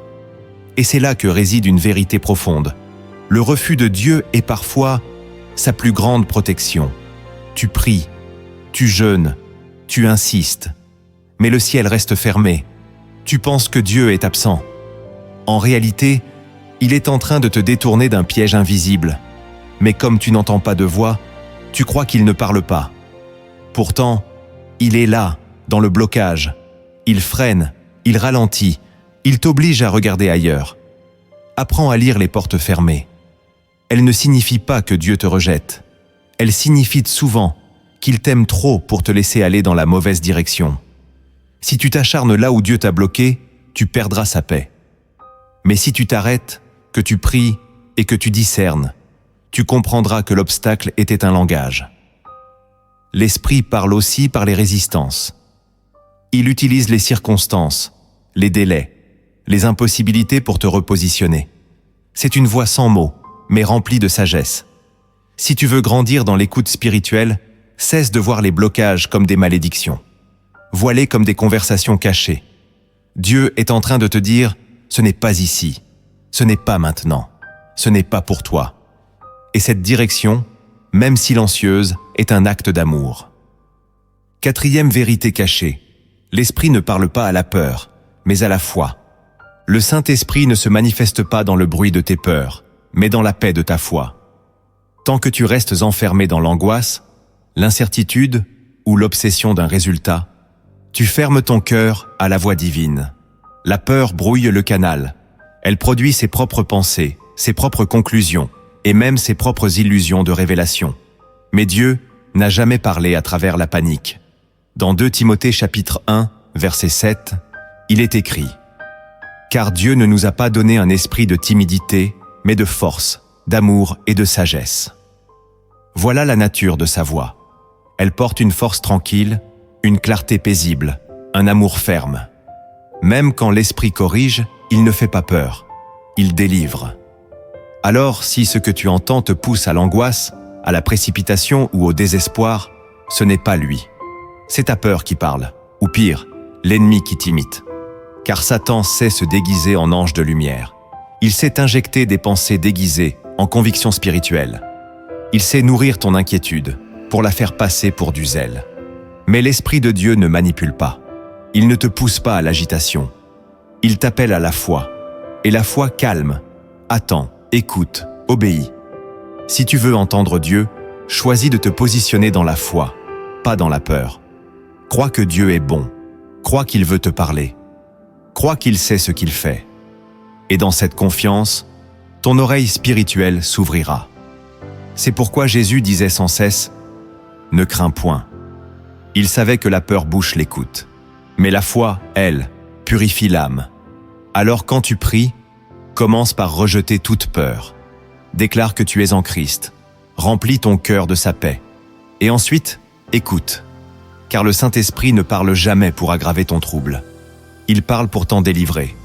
Et c'est là que réside une vérité profonde. Le refus de Dieu est parfois sa plus grande protection. Tu pries, tu jeûnes, tu insistes, mais le ciel reste fermé. Tu penses que Dieu est absent. En réalité, il est en train de te détourner d'un piège invisible. Mais comme tu n'entends pas de voix, tu crois qu'il ne parle pas. Pourtant, il est là, dans le blocage. Il freine, il ralentit, il t'oblige à regarder ailleurs. Apprends à lire les portes fermées. Elles ne signifient pas que Dieu te rejette. Elles signifient souvent qu'il t'aime trop pour te laisser aller dans la mauvaise direction. Si tu t'acharnes là où Dieu t'a bloqué, tu perdras sa paix. Mais si tu t'arrêtes, que tu pries et que tu discernes, tu comprendras que l'obstacle était un langage. L'Esprit parle aussi par les résistances. Il utilise les circonstances, les délais, les impossibilités pour te repositionner. C'est une voix sans mots, mais remplie de sagesse. Si tu veux grandir dans l'écoute spirituelle, cesse de voir les blocages comme des malédictions. Vois-les comme des conversations cachées. Dieu est en train de te dire « ce n'est pas ici, ce n'est pas maintenant, ce n'est pas pour toi ». Et cette direction, même silencieuse, est un acte d'amour. Quatrième vérité cachée, l'Esprit ne parle pas à la peur, mais à la foi. Le Saint-Esprit ne se manifeste pas dans le bruit de tes peurs, mais dans la paix de ta foi. Tant que tu restes enfermé dans l'angoisse, l'incertitude ou l'obsession d'un résultat, tu fermes ton cœur à la voix divine. La peur brouille le canal. Elle produit ses propres pensées, ses propres conclusions et même ses propres illusions de révélation. Mais Dieu n'a jamais parlé à travers la panique. Dans 2 Timothée chapitre 1, verset 7, il est écrit « Car Dieu ne nous a pas donné un esprit de timidité, mais de force, d'amour et de sagesse. » Voilà la nature de sa voix. Elle porte une force tranquille, une clarté paisible, un amour ferme. Même quand l'esprit corrige, il ne fait pas peur, il délivre. Alors, si ce que tu entends te pousse à l'angoisse, à la précipitation ou au désespoir, ce n'est pas lui. C'est ta peur qui parle, ou pire, l'ennemi qui t'imite. Car Satan sait se déguiser en ange de lumière. Il sait injecter des pensées déguisées en convictions spirituelles. Il sait nourrir ton inquiétude pour la faire passer pour du zèle. Mais l'Esprit de Dieu ne manipule pas. Il ne te pousse pas à l'agitation. Il t'appelle à la foi. Et la foi calme, attend, écoute, obéit. Si tu veux entendre Dieu, choisis de te positionner dans la foi, pas dans la peur. Crois que Dieu est bon. Crois qu'il veut te parler. Crois qu'il sait ce qu'il fait. Et dans cette confiance, ton oreille spirituelle s'ouvrira. C'est pourquoi Jésus disait sans cesse « Ne crains point ». Il savait que la peur bouche l'écoute. Mais la foi, elle, purifie l'âme. Alors quand tu pries, commence par rejeter toute peur. Déclare que tu es en Christ. Remplis ton cœur de sa paix. Et ensuite, écoute. Car le Saint-Esprit ne parle jamais pour aggraver ton trouble. Il parle pour t'en délivrer.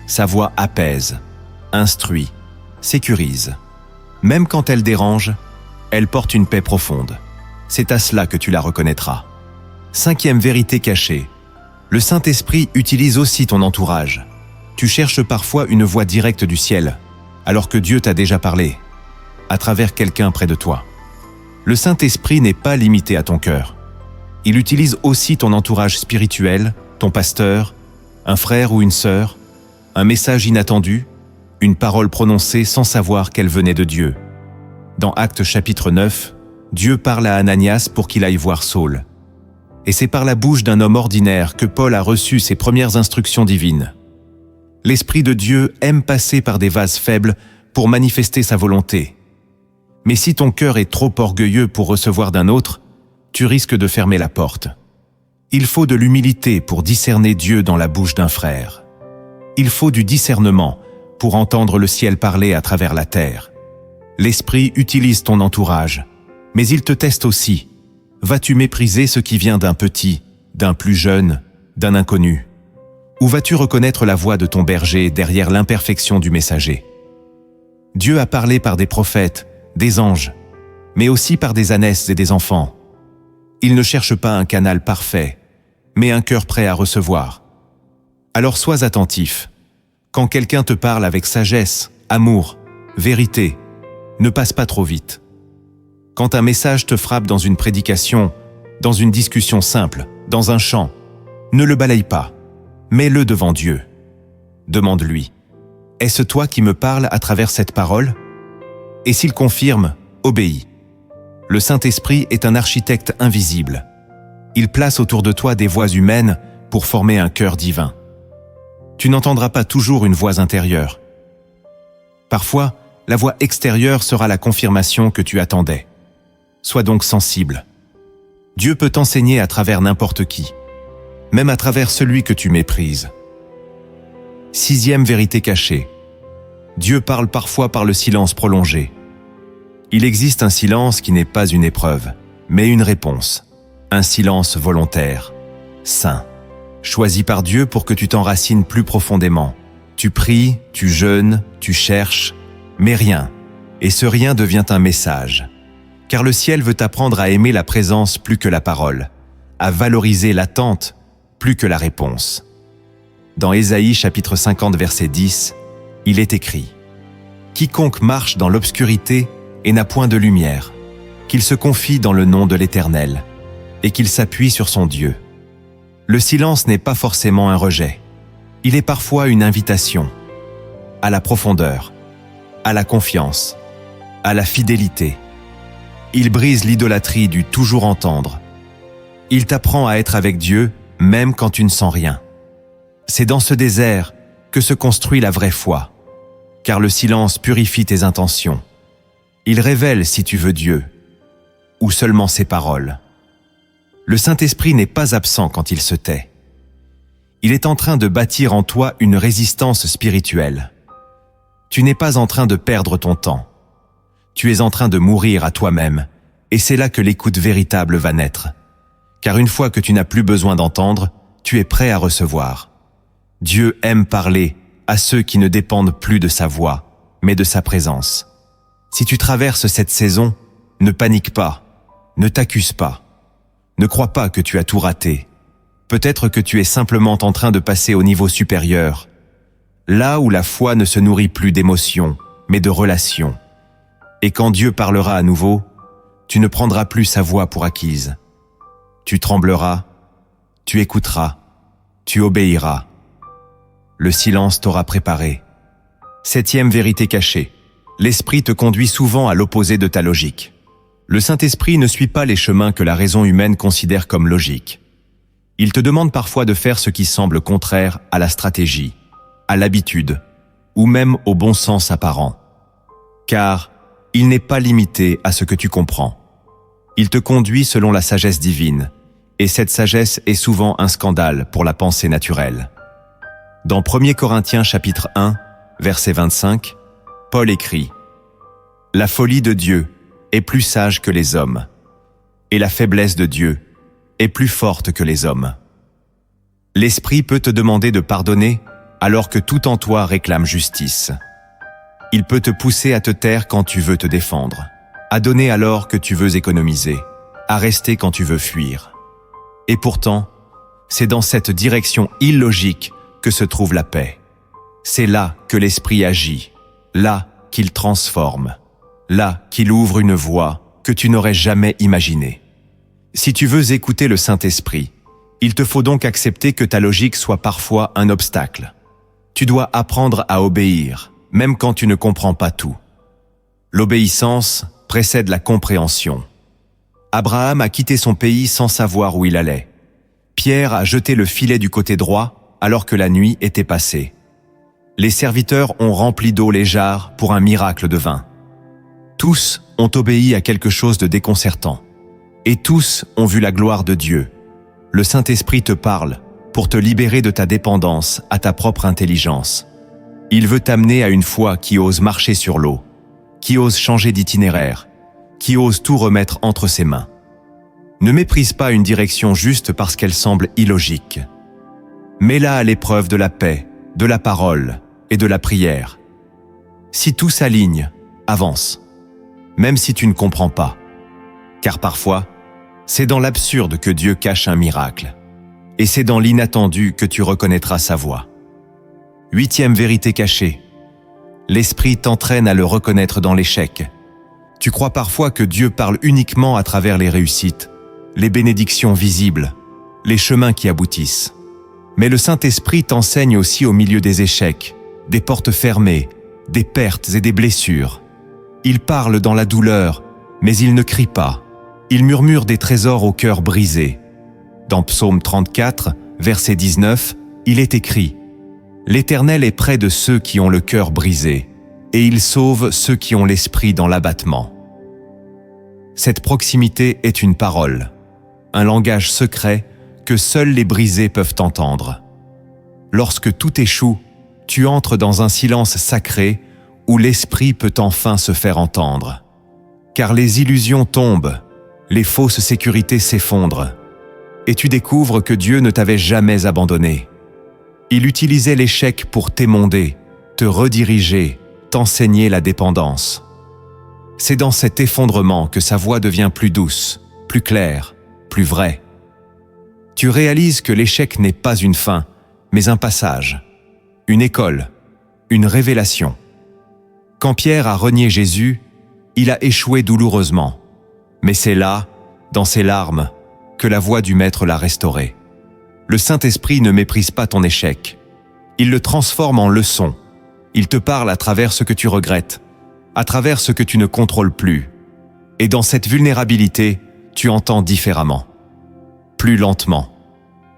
Sa voix apaise, instruit, sécurise. Même quand elle dérange, elle porte une paix profonde. C'est à cela que tu la reconnaîtras. 5e vérité cachée. Le Saint-Esprit utilise aussi ton entourage. Tu cherches parfois une voix directe du ciel, alors que Dieu t'a déjà parlé, à travers quelqu'un près de toi. Le Saint-Esprit n'est pas limité à ton cœur. Il utilise aussi ton entourage spirituel, ton pasteur, un frère ou une sœur, un message inattendu, une parole prononcée sans savoir qu'elle venait de Dieu. Dans Actes chapitre 9, Dieu parle à Ananias pour qu'il aille voir Saul. Et c'est par la bouche d'un homme ordinaire que Paul a reçu ses premières instructions divines. L'Esprit de Dieu aime passer par des vases faibles pour manifester sa volonté. Mais si ton cœur est trop orgueilleux pour recevoir d'un autre, tu risques de fermer la porte. Il faut de l'humilité pour discerner Dieu dans la bouche d'un frère. Il faut du discernement pour entendre le ciel parler à travers la terre. L'Esprit utilise ton entourage, mais il te teste aussi. Vas-tu mépriser ce qui vient d'un petit, d'un plus jeune, d'un inconnu? Ou vas-tu reconnaître la voix de ton berger derrière l'imperfection du messager? Dieu a parlé par des prophètes, des anges, mais aussi par des ânesses et des enfants. Il ne cherche pas un canal parfait, mais un cœur prêt à recevoir. Alors sois attentif. Quand quelqu'un te parle avec sagesse, amour, vérité, ne passe pas trop vite. Quand un message te frappe dans une prédication, dans une discussion simple, dans un chant, ne le balaye pas. Mets-le devant Dieu. Demande-lui, « Est-ce toi qui me parles à travers cette parole ?» Et s'il confirme, obéis. Le Saint-Esprit est un architecte invisible. Il place autour de toi des voix humaines pour former un cœur divin. Tu n'entendras pas toujours une voix intérieure. Parfois, la voix extérieure sera la confirmation que tu attendais. Sois donc sensible. Dieu peut t'enseigner à travers n'importe qui, même à travers celui que tu méprises. 6e vérité cachée. Dieu parle parfois par le silence prolongé. Il existe un silence qui n'est pas une épreuve, mais une réponse. Un silence volontaire, saint, choisi par Dieu pour que tu t'enracines plus profondément. Tu pries, tu jeûnes, tu cherches, mais rien. Et ce rien devient un message. Car le ciel veut t'apprendre à aimer la présence plus que la parole, à valoriser l'attente plus que la réponse. Dans Ésaïe chapitre 50 verset 10, il est écrit « Quiconque marche dans l'obscurité et n'a point de lumière, qu'il se confie dans le nom de l'Éternel, et qu'il s'appuie sur son Dieu. » Le silence n'est pas forcément un rejet. Il est parfois une invitation à la profondeur, à la confiance, à la fidélité. Il brise l'idolâtrie du toujours entendre. Il t'apprend à être avec Dieu même quand tu ne sens rien. C'est dans ce désert que se construit la vraie foi, car le silence purifie tes intentions. Il révèle si tu veux Dieu, ou seulement ses paroles. Le Saint-Esprit n'est pas absent quand il se tait. Il est en train de bâtir en toi une résistance spirituelle. Tu n'es pas en train de perdre ton temps. Tu es en train de mourir à toi-même, et c'est là que l'écoute véritable va naître. Car une fois que tu n'as plus besoin d'entendre, tu es prêt à recevoir. Dieu aime parler à ceux qui ne dépendent plus de sa voix, mais de sa présence. Si tu traverses cette saison, ne panique pas, ne t'accuse pas. Ne crois pas que tu as tout raté. Peut-être que tu es simplement en train de passer au niveau supérieur, là où la foi ne se nourrit plus d'émotions, mais de relations. Et quand Dieu parlera à nouveau, tu ne prendras plus sa voix pour acquise. Tu trembleras, tu écouteras, tu obéiras. Le silence t'aura préparé. 7e vérité cachée. L'esprit te conduit souvent à l'opposé de ta logique. Le Saint-Esprit ne suit pas les chemins que la raison humaine considère comme logiques. Il te demande parfois de faire ce qui semble contraire à la stratégie, à l'habitude, ou même au bon sens apparent. Car il n'est pas limité à ce que tu comprends. Il te conduit selon la sagesse divine, et cette sagesse est souvent un scandale pour la pensée naturelle. Dans 1 Corinthiens chapitre 1, verset 25, Paul écrit « La folie de Dieu est plus sage que les hommes, et la faiblesse de Dieu est plus forte que les hommes. » L'Esprit peut te demander de pardonner alors que tout en toi réclame justice. Il peut te pousser à te taire quand tu veux te défendre, à donner alors que tu veux économiser, à rester quand tu veux fuir. Et pourtant, c'est dans cette direction illogique que se trouve la paix. C'est là que l'Esprit agit, là qu'il transforme, là qu'il ouvre une voie que tu n'aurais jamais imaginée. Si tu veux écouter le Saint-Esprit, il te faut donc accepter que ta logique soit parfois un obstacle. Tu dois apprendre à obéir, même quand tu ne comprends pas tout. L'obéissance précède la compréhension. Abraham a quitté son pays sans savoir où il allait. Pierre a jeté le filet du côté droit alors que la nuit était passée. Les serviteurs ont rempli d'eau les jarres pour un miracle de vin. Tous ont obéi à quelque chose de déconcertant. Et tous ont vu la gloire de Dieu. Le Saint-Esprit te parle pour te libérer de ta dépendance à ta propre intelligence. Il veut t'amener à une foi qui ose marcher sur l'eau, qui ose changer d'itinéraire, qui ose tout remettre entre ses mains. Ne méprise pas une direction juste parce qu'elle semble illogique. Mets-la à l'épreuve de la paix, de la parole et de la prière. Si tout s'aligne, avance, même si tu ne comprends pas. Car parfois, c'est dans l'absurde que Dieu cache un miracle. Et c'est dans l'inattendu que tu reconnaîtras sa voix. 8e vérité cachée. L'Esprit t'entraîne à le reconnaître dans l'échec. Tu crois parfois que Dieu parle uniquement à travers les réussites, les bénédictions visibles, les chemins qui aboutissent. Mais le Saint-Esprit t'enseigne aussi au milieu des échecs, des portes fermées, des pertes et des blessures. Il parle dans la douleur, mais il ne crie pas. Il murmure des trésors au cœur brisé. Dans Psaume 34, verset 19, il est écrit « L'Éternel est près de ceux qui ont le cœur brisé, et il sauve ceux qui ont l'esprit dans l'abattement. » Cette proximité est une parole, un langage secret que seuls les brisés peuvent entendre. Lorsque tout échoue, tu entres dans un silence sacré où l'Esprit peut enfin se faire entendre. Car les illusions tombent, les fausses sécurités s'effondrent, et tu découvres que Dieu ne t'avait jamais abandonné. Il utilisait l'échec pour t'émonder, te rediriger, t'enseigner la dépendance. C'est dans cet effondrement que sa voix devient plus douce, plus claire, plus vraie. Tu réalises que l'échec n'est pas une fin, mais un passage, une école, une révélation. Quand Pierre a renié Jésus, il a échoué douloureusement. Mais c'est là, dans ses larmes, que la voix du Maître l'a restauré. Le Saint-Esprit ne méprise pas ton échec. Il le transforme en leçon. Il te parle à travers ce que tu regrettes, à travers ce que tu ne contrôles plus. Et dans cette vulnérabilité, tu entends différemment. Plus lentement,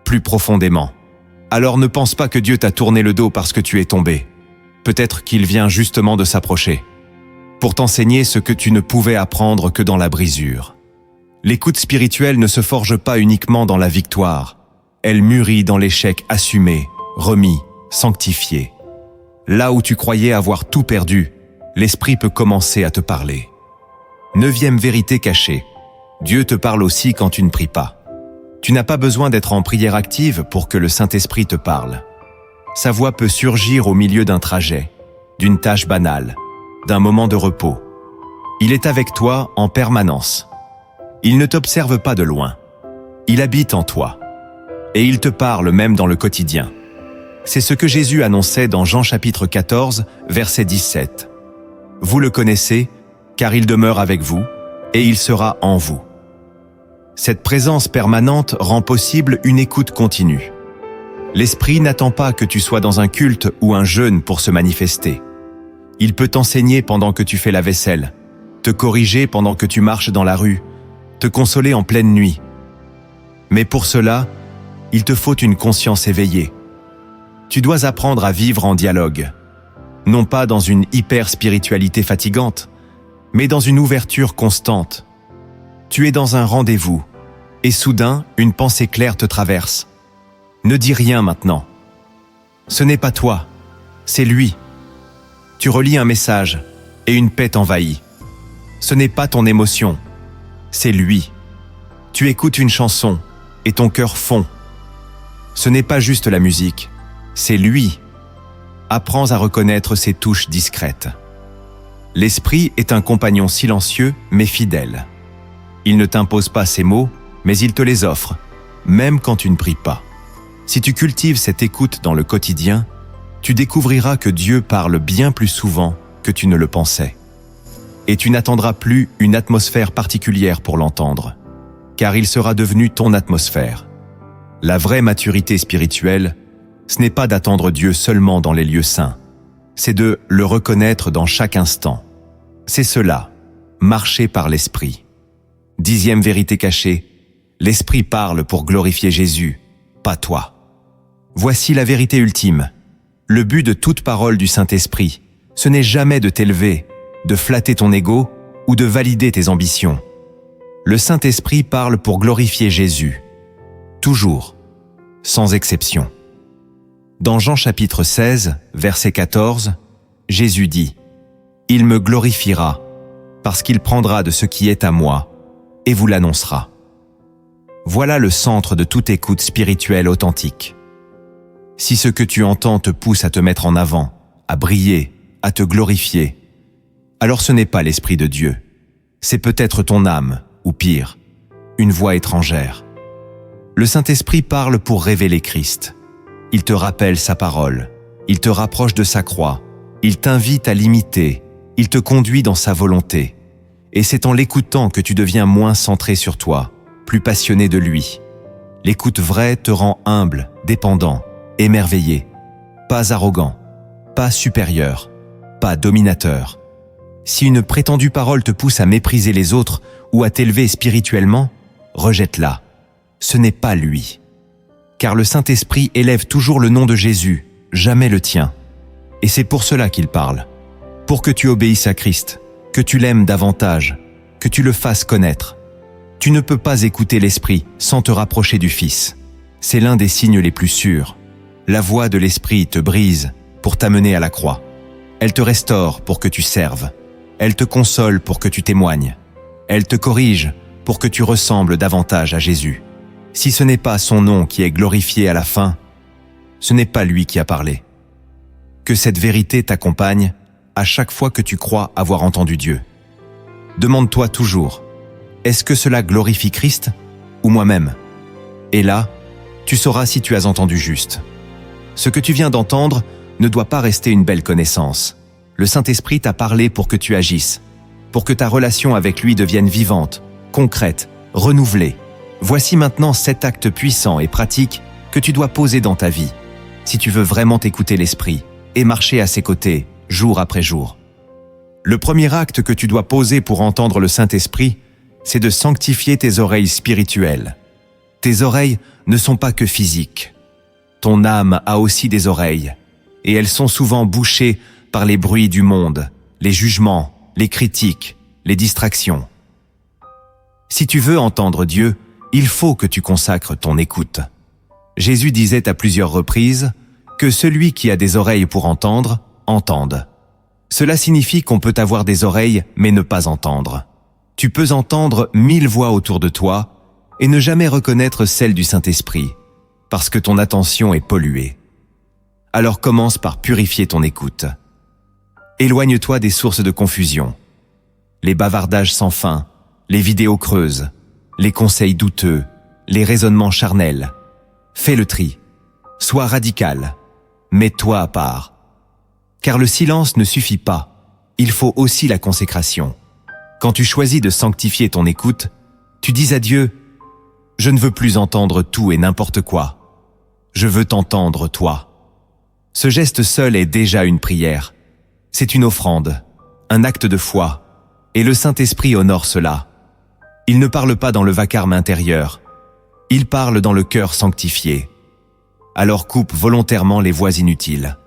plus profondément. Alors ne pense pas que Dieu t'a tourné le dos parce que tu es tombé. Peut-être qu'il vient justement de s'approcher, pour t'enseigner ce que tu ne pouvais apprendre que dans la brisure. L'écoute spirituelle ne se forge pas uniquement dans la victoire, elle mûrit dans l'échec assumé, remis, sanctifié. Là où tu croyais avoir tout perdu, l'Esprit peut commencer à te parler. 9e vérité cachée, Dieu te parle aussi quand tu ne pries pas. Tu n'as pas besoin d'être en prière active pour que le Saint-Esprit te parle. Sa voix peut surgir au milieu d'un trajet, d'une tâche banale, d'un moment de repos. Il est avec toi en permanence. Il ne t'observe pas de loin. Il habite en toi. Et il te parle même dans le quotidien. C'est ce que Jésus annonçait dans Jean chapitre 14, verset 17. Vous le connaissez, car il demeure avec vous, et il sera en vous. Cette présence permanente rend possible une écoute continue. L'Esprit n'attend pas que tu sois dans un culte ou un jeûne pour se manifester. Il peut t'enseigner pendant que tu fais la vaisselle, te corriger pendant que tu marches dans la rue, te consoler en pleine nuit. Mais pour cela, il te faut une conscience éveillée. Tu dois apprendre à vivre en dialogue, non pas dans une hyper-spiritualité fatigante, mais dans une ouverture constante. Tu es dans un rendez-vous, et soudain, une pensée claire te traverse. Ne dis rien maintenant. Ce n'est pas toi, c'est lui. Tu relis un message, et une paix t'envahit. Ce n'est pas ton émotion, c'est lui. Tu écoutes une chanson, et ton cœur fond. Ce n'est pas juste la musique, c'est lui. Apprends à reconnaître ses touches discrètes. L'Esprit est un compagnon silencieux mais fidèle. Il ne t'impose pas ses mots, mais il te les offre, même quand tu ne pries pas. Si tu cultives cette écoute dans le quotidien, tu découvriras que Dieu parle bien plus souvent que tu ne le pensais. Et tu n'attendras plus une atmosphère particulière pour l'entendre, car il sera devenu ton atmosphère. La vraie maturité spirituelle, ce n'est pas d'attendre Dieu seulement dans les lieux saints, c'est de le reconnaître dans chaque instant. C'est cela, marcher par l'Esprit. 10e vérité cachée, l'Esprit parle pour glorifier Jésus, pas toi. Voici la vérité ultime. Le but de toute parole du Saint-Esprit, ce n'est jamais de t'élever, de flatter ton ego ou de valider tes ambitions. Le Saint-Esprit parle pour glorifier Jésus. Toujours, sans exception. Dans Jean chapitre 16, verset 14, Jésus dit « Il me glorifiera, parce qu'il prendra de ce qui est à moi, et vous l'annoncera. » Voilà le centre de toute écoute spirituelle authentique. Si ce que tu entends te pousse à te mettre en avant, à briller, à te glorifier, alors ce n'est pas l'Esprit de Dieu. C'est peut-être ton âme, ou pire, une voix étrangère. Le Saint-Esprit parle pour révéler Christ. Il te rappelle sa parole, il te rapproche de sa croix, il t'invite à l'imiter, il te conduit dans sa volonté. Et c'est en l'écoutant que tu deviens moins centré sur toi, plus passionné de lui. L'écoute vraie te rend humble, dépendant, émerveillé, pas arrogant, pas supérieur, pas dominateur. Si une prétendue parole te pousse à mépriser les autres ou à t'élever spirituellement, rejette-la. Ce n'est pas lui. Car le Saint-Esprit élève toujours le nom de Jésus, jamais le tien. Et c'est pour cela qu'il parle. Pour que tu obéisses à Christ, que tu l'aimes davantage, que tu le fasses connaître. Tu ne peux pas écouter l'Esprit sans te rapprocher du Fils. C'est l'un des signes les plus sûrs. La voix de l'Esprit te brise pour t'amener à la croix. Elle te restaure pour que tu serves. Elle te console pour que tu témoignes. Elle te corrige pour que tu ressembles davantage à Jésus. Si ce n'est pas son nom qui est glorifié à la fin, ce n'est pas lui qui a parlé. Que cette vérité t'accompagne à chaque fois que tu crois avoir entendu Dieu. Demande-toi toujours, est-ce que cela glorifie Christ ou moi-même? Et là, tu sauras si tu as entendu juste. Ce que tu viens d'entendre ne doit pas rester une belle connaissance. Le Saint-Esprit t'a parlé pour que tu agisses, pour que ta relation avec lui devienne vivante, concrète, renouvelée. Voici maintenant 7 actes puissants et pratiques que tu dois poser dans ta vie, si tu veux vraiment t'écouter l'Esprit et marcher à ses côtés, jour après jour. Le premier acte que tu dois poser pour entendre le Saint-Esprit, c'est de sanctifier tes oreilles spirituelles. Tes oreilles ne sont pas que physiques. Ton âme a aussi des oreilles, et elles sont souvent bouchées par les bruits du monde, les jugements, les critiques, les distractions. Si tu veux entendre Dieu, il faut que tu consacres ton écoute. Jésus disait à plusieurs reprises que celui qui a des oreilles pour entendre, entende. Cela signifie qu'on peut avoir des oreilles mais ne pas entendre. Tu peux entendre 1000 voix autour de toi, et ne jamais reconnaître celle du Saint-Esprit, parce que ton attention est polluée. Alors commence par purifier ton écoute. Éloigne-toi des sources de confusion, les bavardages sans fin, les vidéos creuses, les conseils douteux, les raisonnements charnels. Fais le tri. Sois radical. Mets-toi à part. Car le silence ne suffit pas. Il faut aussi la consécration. Quand tu choisis de sanctifier ton écoute, tu dis à Dieu, « Je ne veux plus entendre tout et n'importe quoi. Je veux t'entendre, toi. » Ce geste seul est déjà une prière. C'est une offrande, un acte de foi, et le Saint-Esprit honore cela. Il ne parle pas dans le vacarme intérieur, il parle dans le cœur sanctifié. Alors coupe volontairement les voix inutiles.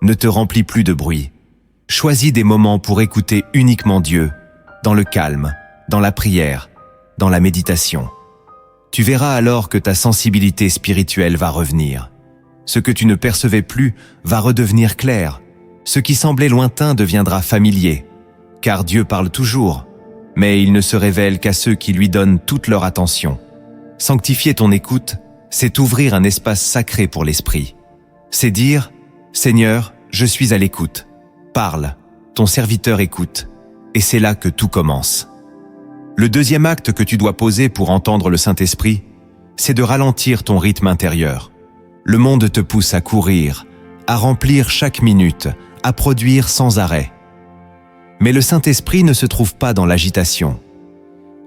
Ne te remplis plus de bruit. Choisis des moments pour écouter uniquement Dieu, dans le calme, dans la prière, dans la méditation. Tu verras alors que ta sensibilité spirituelle va revenir. Ce que tu ne percevais plus va redevenir clair. Ce qui semblait lointain deviendra familier. Car Dieu parle toujours, mais il ne se révèle qu'à ceux qui lui donnent toute leur attention. Sanctifier ton écoute, c'est ouvrir un espace sacré pour l'esprit. C'est dire, « Seigneur, je suis à l'écoute. Parle, ton serviteur écoute. » Et c'est là que tout commence. Le deuxième acte que tu dois poser pour entendre le Saint-Esprit, c'est de ralentir ton rythme intérieur. Le monde te pousse à courir, à remplir chaque minute, à produire sans arrêt. Mais le Saint-Esprit ne se trouve pas dans l'agitation.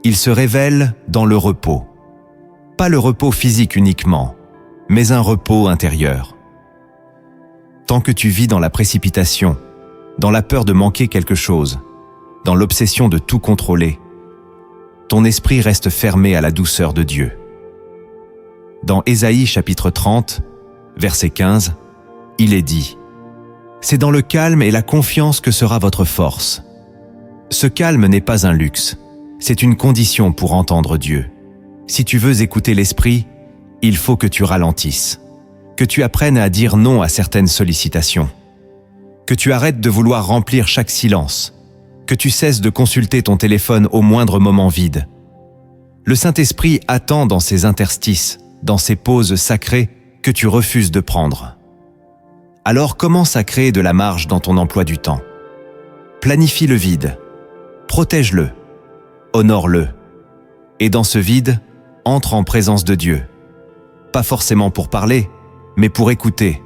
Il se révèle dans le repos. Pas le repos physique uniquement, mais un repos intérieur. Tant que tu vis dans la précipitation, dans la peur de manquer quelque chose, dans l'obsession de tout contrôler, ton esprit reste fermé à la douceur de Dieu. Dans Ésaïe chapitre 30, verset 15, il est dit « C'est dans le calme et la confiance que sera votre force. » Ce calme n'est pas un luxe, c'est une condition pour entendre Dieu. Si tu veux écouter l'esprit, il faut que tu ralentisses, que tu apprennes à dire non à certaines sollicitations, que tu arrêtes de vouloir remplir chaque silence, que tu cesses de consulter ton téléphone au moindre moment vide. Le Saint-Esprit attend dans ces interstices, dans ces pauses sacrées que tu refuses de prendre. Alors commence à créer de la marge dans ton emploi du temps. Planifie le vide, protège-le, honore-le. Et dans ce vide, entre en présence de Dieu. Pas forcément pour parler, mais pour écouter,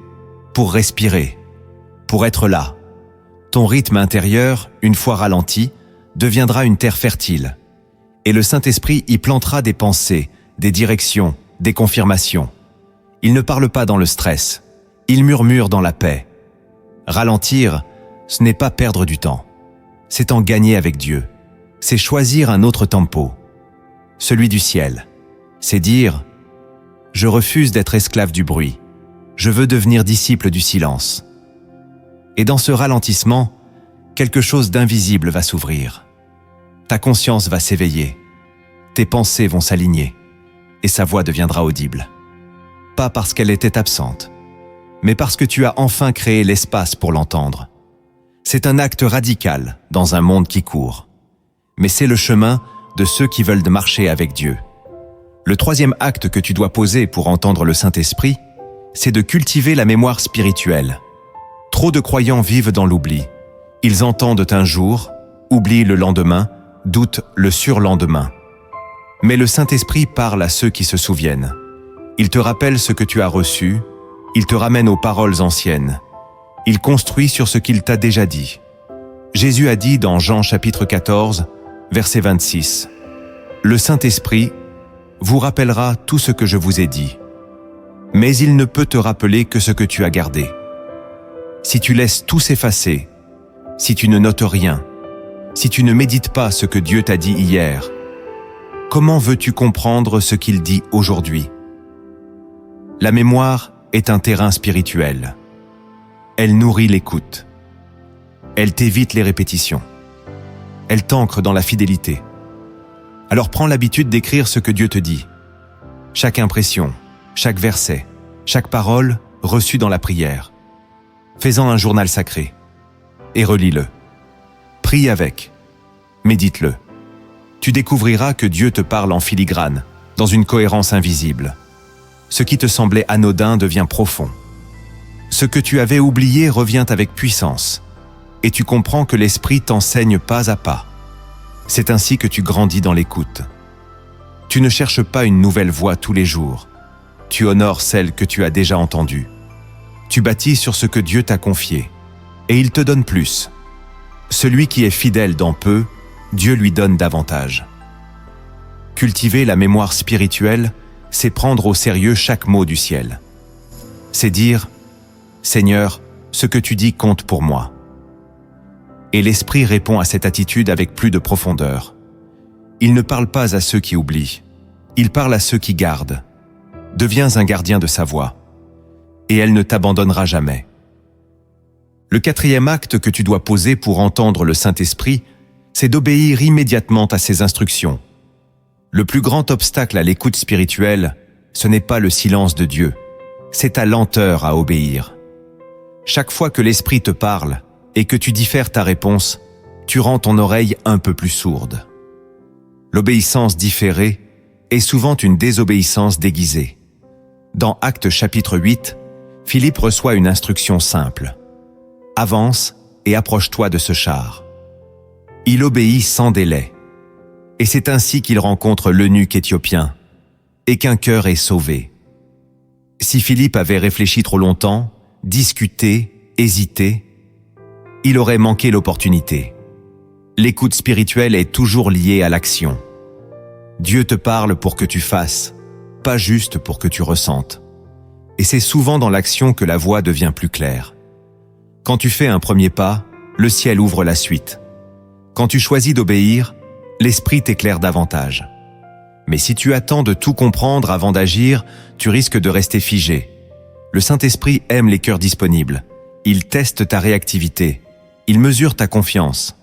pour respirer, pour être là. Ton rythme intérieur, une fois ralenti, deviendra une terre fertile. Et le Saint-Esprit y plantera des pensées, des directions, des confirmations. Il ne parle pas dans le stress, il murmure dans la paix. Ralentir, ce n'est pas perdre du temps. C'est en gagner avec Dieu. C'est choisir un autre tempo, celui du ciel. C'est dire « Je refuse d'être esclave du bruit. Je veux devenir disciple du silence. » Et dans ce ralentissement, quelque chose d'invisible va s'ouvrir. Ta conscience va s'éveiller. Tes pensées vont s'aligner. Et sa voix deviendra audible. Pas parce qu'elle était absente, mais parce que tu as enfin créé l'espace pour l'entendre. C'est un acte radical dans un monde qui court. Mais c'est le chemin de ceux qui veulent marcher avec Dieu. Le troisième acte que tu dois poser pour entendre le Saint-Esprit, c'est de cultiver la mémoire spirituelle. Trop de croyants vivent dans l'oubli. Ils entendent un jour, oublient le lendemain, doutent le surlendemain. Mais le Saint-Esprit parle à ceux qui se souviennent. Il te rappelle ce que tu as reçu, il te ramène aux paroles anciennes. Il construit sur ce qu'il t'a déjà dit. Jésus a dit dans Jean chapitre 14, verset 26, « Le Saint-Esprit vous rappellera tout ce que je vous ai dit, mais il ne peut te rappeler que ce que tu as gardé. Si tu laisses tout s'effacer, si tu ne notes rien, si tu ne médites pas ce que Dieu t'a dit hier, comment veux-tu comprendre ce qu'il dit aujourd'hui? » La mémoire est un terrain spirituel. Elle nourrit l'écoute. Elle t'évite les répétitions. Elle t'ancre dans la fidélité. Alors prends l'habitude d'écrire ce que Dieu te dit. Chaque impression, chaque verset, chaque parole reçue dans la prière. Fais-en un journal sacré et relis-le. Prie avec, médite-le. Tu découvriras que Dieu te parle en filigrane, dans une cohérence invisible. Ce qui te semblait anodin devient profond. Ce que tu avais oublié revient avec puissance, et tu comprends que l'Esprit t'enseigne pas à pas. C'est ainsi que tu grandis dans l'écoute. Tu ne cherches pas une nouvelle voix tous les jours. Tu honores celle que tu as déjà entendue. Tu bâtis sur ce que Dieu t'a confié, et il te donne plus. Celui qui est fidèle dans peu, Dieu lui donne davantage. Cultiver la mémoire spirituelle, c'est prendre au sérieux chaque mot du ciel. C'est dire « Seigneur, ce que tu dis compte pour moi ». Et l'Esprit répond à cette attitude avec plus de profondeur. Il ne parle pas à ceux qui oublient, il parle à ceux qui gardent. Deviens un gardien de sa voix, et elle ne t'abandonnera jamais. Le 4e acte que tu dois poser pour entendre le Saint-Esprit, c'est d'obéir immédiatement à ses instructions. Le plus grand obstacle à l'écoute spirituelle, ce n'est pas le silence de Dieu, c'est ta lenteur à obéir. Chaque fois que l'Esprit te parle et que tu diffères ta réponse, tu rends ton oreille un peu plus sourde. L'obéissance différée est souvent une désobéissance déguisée. Dans Actes chapitre 8, Philippe reçoit une instruction simple. « Avance et approche-toi de ce char. » Il obéit sans délai. Et c'est ainsi qu'il rencontre l'eunuque éthiopien, et qu'un cœur est sauvé. Si Philippe avait réfléchi trop longtemps, discuté, hésité, il aurait manqué l'opportunité. L'écoute spirituelle est toujours liée à l'action. Dieu te parle pour que tu fasses, pas juste pour que tu ressentes. Et c'est souvent dans l'action que la voie devient plus claire. Quand tu fais un premier pas, le ciel ouvre la suite. Quand tu choisis d'obéir, l'Esprit t'éclaire davantage. Mais si tu attends de tout comprendre avant d'agir, tu risques de rester figé. Le Saint-Esprit aime les cœurs disponibles. Il teste ta réactivité. Il mesure ta confiance.